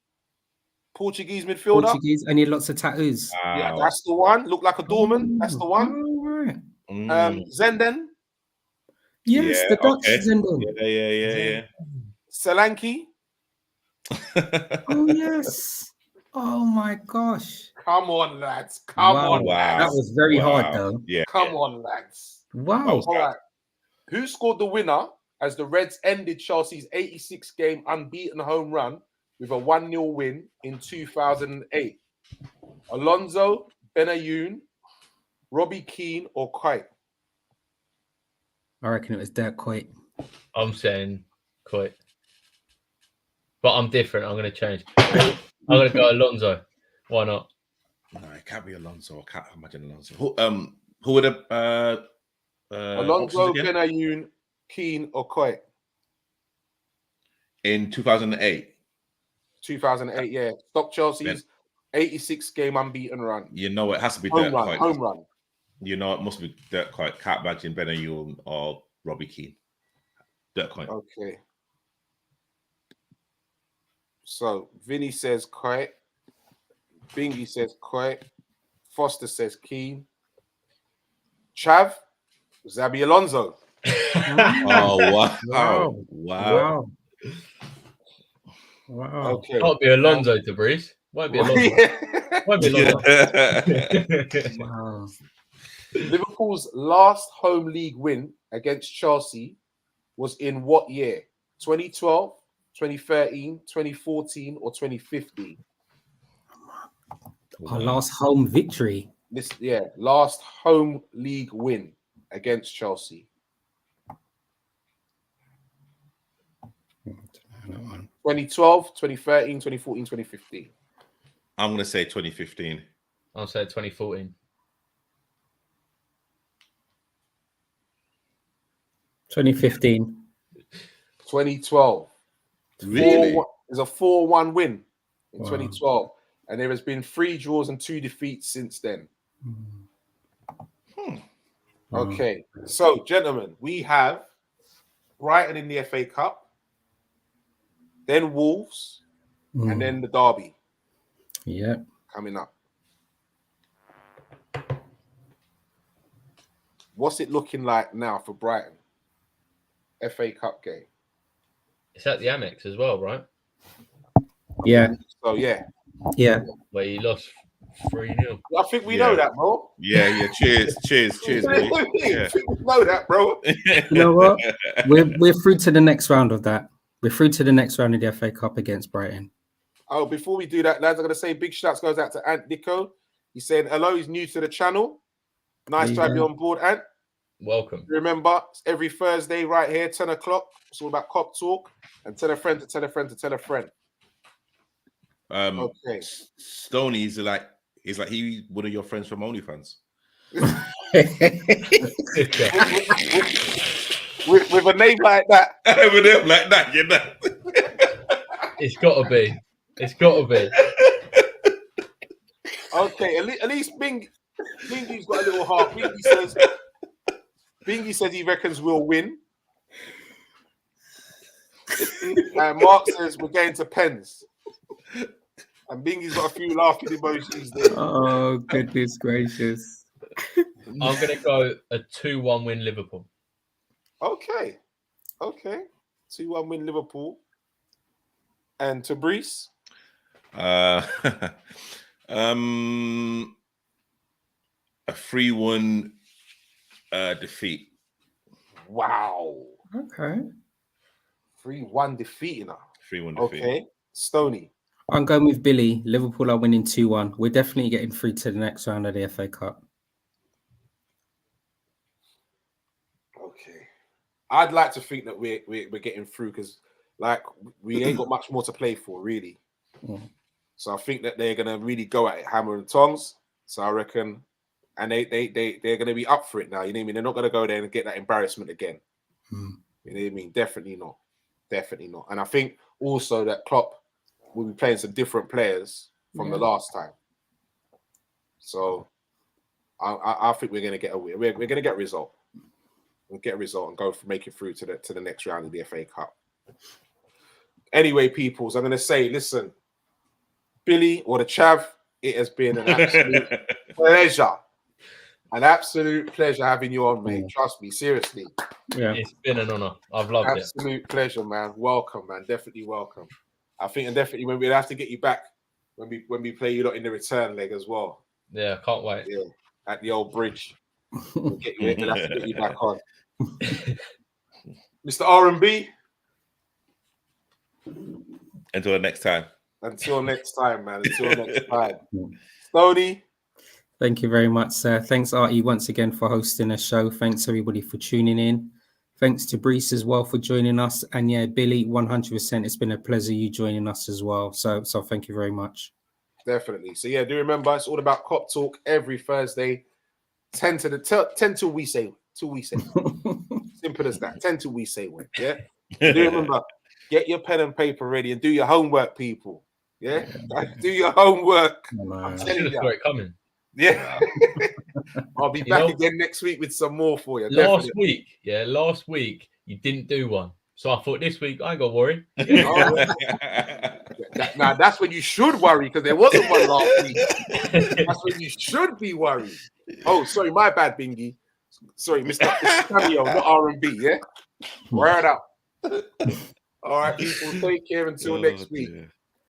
Speaker 1: Portuguese midfielder.
Speaker 3: Portuguese, and he had lots of tattoos.
Speaker 1: Yeah, that's the one. Looked like a doorman. That's the one.
Speaker 3: Oh, right.
Speaker 1: Zenden.
Speaker 3: Yes,
Speaker 4: Yeah,
Speaker 3: the Dutch
Speaker 4: okay.
Speaker 3: Zenden.
Speaker 4: Yeah.
Speaker 1: Solanke.
Speaker 3: Oh, yes. Oh, my gosh.
Speaker 1: Come on, lads. Come on,
Speaker 4: Wow.
Speaker 3: That
Speaker 1: lads.
Speaker 3: was very hard, though.
Speaker 4: Yeah.
Speaker 1: Come on, lads.
Speaker 3: Wow.
Speaker 1: All right. Who scored the winner as the Reds ended Chelsea's 86-game unbeaten home run with a 1-0 win in 2008? Alonso, Benayoun, Robbie Keane, or Kite?
Speaker 3: I reckon it was Dirk Coit.
Speaker 2: I'm saying quite. But I'm different. I'm going to change. I'm going to go Alonso. Why not?
Speaker 4: No, it can't be Alonso. I can't imagine Alonso. Who would have
Speaker 1: Alonso, Benayoun, Keane, or Kite?
Speaker 4: in 2008?
Speaker 1: 2008, yeah. Stop Chelsea's 86-game unbeaten run.
Speaker 4: You know it has to be
Speaker 1: Home
Speaker 4: Dirk
Speaker 1: run,
Speaker 4: Kuyt.
Speaker 1: home run.
Speaker 4: You know it must be Dirk Kuyt. Can't imagine Benayoun or Robbie Keane. Dirk Kuyt.
Speaker 1: Okay. So Vinny says Kite. Bingy says Kite. Foster says Keane. Chav, Zabi Alonso.
Speaker 4: Oh wow.
Speaker 3: Wow. Wow.
Speaker 1: Okay.
Speaker 2: Can't be Alonso to Breeze. Won't be Alonso. Won't be Alonso.
Speaker 3: Wow.
Speaker 1: Liverpool's last home league win against Chelsea was in what year? 2012, 2013, 2014, or 2015?
Speaker 3: Our last home victory.
Speaker 1: Last home league win against Chelsea. 2012, 2013, 2014, 2015.
Speaker 4: I'm gonna say 2015.
Speaker 2: I'll say 2014.
Speaker 3: 2015.
Speaker 1: 2012.
Speaker 4: Really?
Speaker 1: It's a 4-1 win in 2012. And there has been 3 draws and 2 defeats since then. Okay. So, gentlemen, we have Brighton in the FA Cup, then Wolves, and then the Derby.
Speaker 3: Yeah.
Speaker 1: Coming up. What's it looking like now for Brighton? FA Cup game.
Speaker 2: It's at the Amex as well, right?
Speaker 3: Yeah,
Speaker 1: So yeah,
Speaker 2: Where he lost 3-0.
Speaker 1: I think we know that, bro.
Speaker 4: Yeah. Cheers, mate. Yeah.
Speaker 1: I think we know that, bro.
Speaker 3: you know what? We're through to the next round of that. We're through to the next round of the FA Cup against Brighton.
Speaker 1: Oh, before we do that, lads, I'm gonna say big shouts goes out to Ant Nico. He's saying hello. He's new to the channel. Nice to have you on board, Ant.
Speaker 2: Welcome.
Speaker 1: Remember, it's every Thursday right here, 10 o'clock. It's all about Cop Talk. And tell a friend to tell a friend to tell a friend. Okay.
Speaker 4: Stoney is like he one of your friends from OnlyFans.
Speaker 1: with a name like that.
Speaker 4: With him like that, you know.
Speaker 1: It's gotta be. Okay, at least Bingy's got a little heart. Bingy says he reckons we'll win. And Mark says we're getting to pens. And Bingy's got a few laughing emojis there.
Speaker 3: Oh, goodness gracious.
Speaker 2: I'm going to go a 2-1 win Liverpool.
Speaker 1: Okay. 2-1 win Liverpool. And Tabrice?
Speaker 4: A 3-1 defeat.
Speaker 1: Wow.
Speaker 3: Okay.
Speaker 1: 3-1 defeat, you know.
Speaker 4: 3-1 defeat.
Speaker 1: Okay. Stoney.
Speaker 3: I'm going with Billy. Liverpool are winning 2-1. We're definitely getting through to the next round of the FA Cup.
Speaker 1: Okay. I'd like to think that we're getting through because, like, we ain't got much more to play for, really.
Speaker 3: Yeah.
Speaker 1: So I think that they're gonna really go at it hammer and tongs. So I reckon, and they're gonna be up for it now. You know what I mean? They're not gonna go there and get that embarrassment again. You know what I mean? Definitely not. And I think also that Klopp will be playing some different players from the last time. So I think we're gonna get a win. We're gonna get a result. We'll get a result and go for make it through to the next round of the FA Cup. Anyway, peoples, I'm gonna say, listen, Billy or the Chav, it has been an absolute pleasure. An absolute pleasure having you on, mate. Trust me, seriously.
Speaker 3: Yeah,
Speaker 2: it's been an honor. I've loved it.
Speaker 1: Absolute pleasure, man. Welcome, man. Definitely welcome. I think, and definitely when we'll have to get you back when we play you lot in the return leg as well.
Speaker 2: Yeah, can't wait.
Speaker 1: Yeah, at the old bridge. We'll have to get you back on. Mr. R&B.
Speaker 4: Until next time.
Speaker 1: Until next time, man. Until next time. Stoney.
Speaker 3: Thank you very much, sir. Thanks, Artie, once again for hosting the show. Thanks, everybody, for tuning in. Thanks to Brees as well for joining us. And yeah, Billy, 100%. It's been a pleasure you joining us as well. So thank you very much.
Speaker 1: Definitely. So yeah, do remember it's all about Cop Talk every Thursday, 10 till we say. Simple as that. 10 till we say when. Yeah. Do remember, get your pen and paper ready and do your homework, people. Yeah. Do your homework. I'm telling you.
Speaker 2: Saw it coming.
Speaker 1: Yeah. I'll be back again next week with some more for you.
Speaker 2: Last week you didn't do one. So I thought this week I ain't got to worry.
Speaker 1: Now that's when you should worry because there wasn't one last week. That's when you should be worried. Oh, sorry, my bad, Bingy. Sorry, Mr. Cameo, not R&B, yeah? Wear it up. All right, people, take care until next week.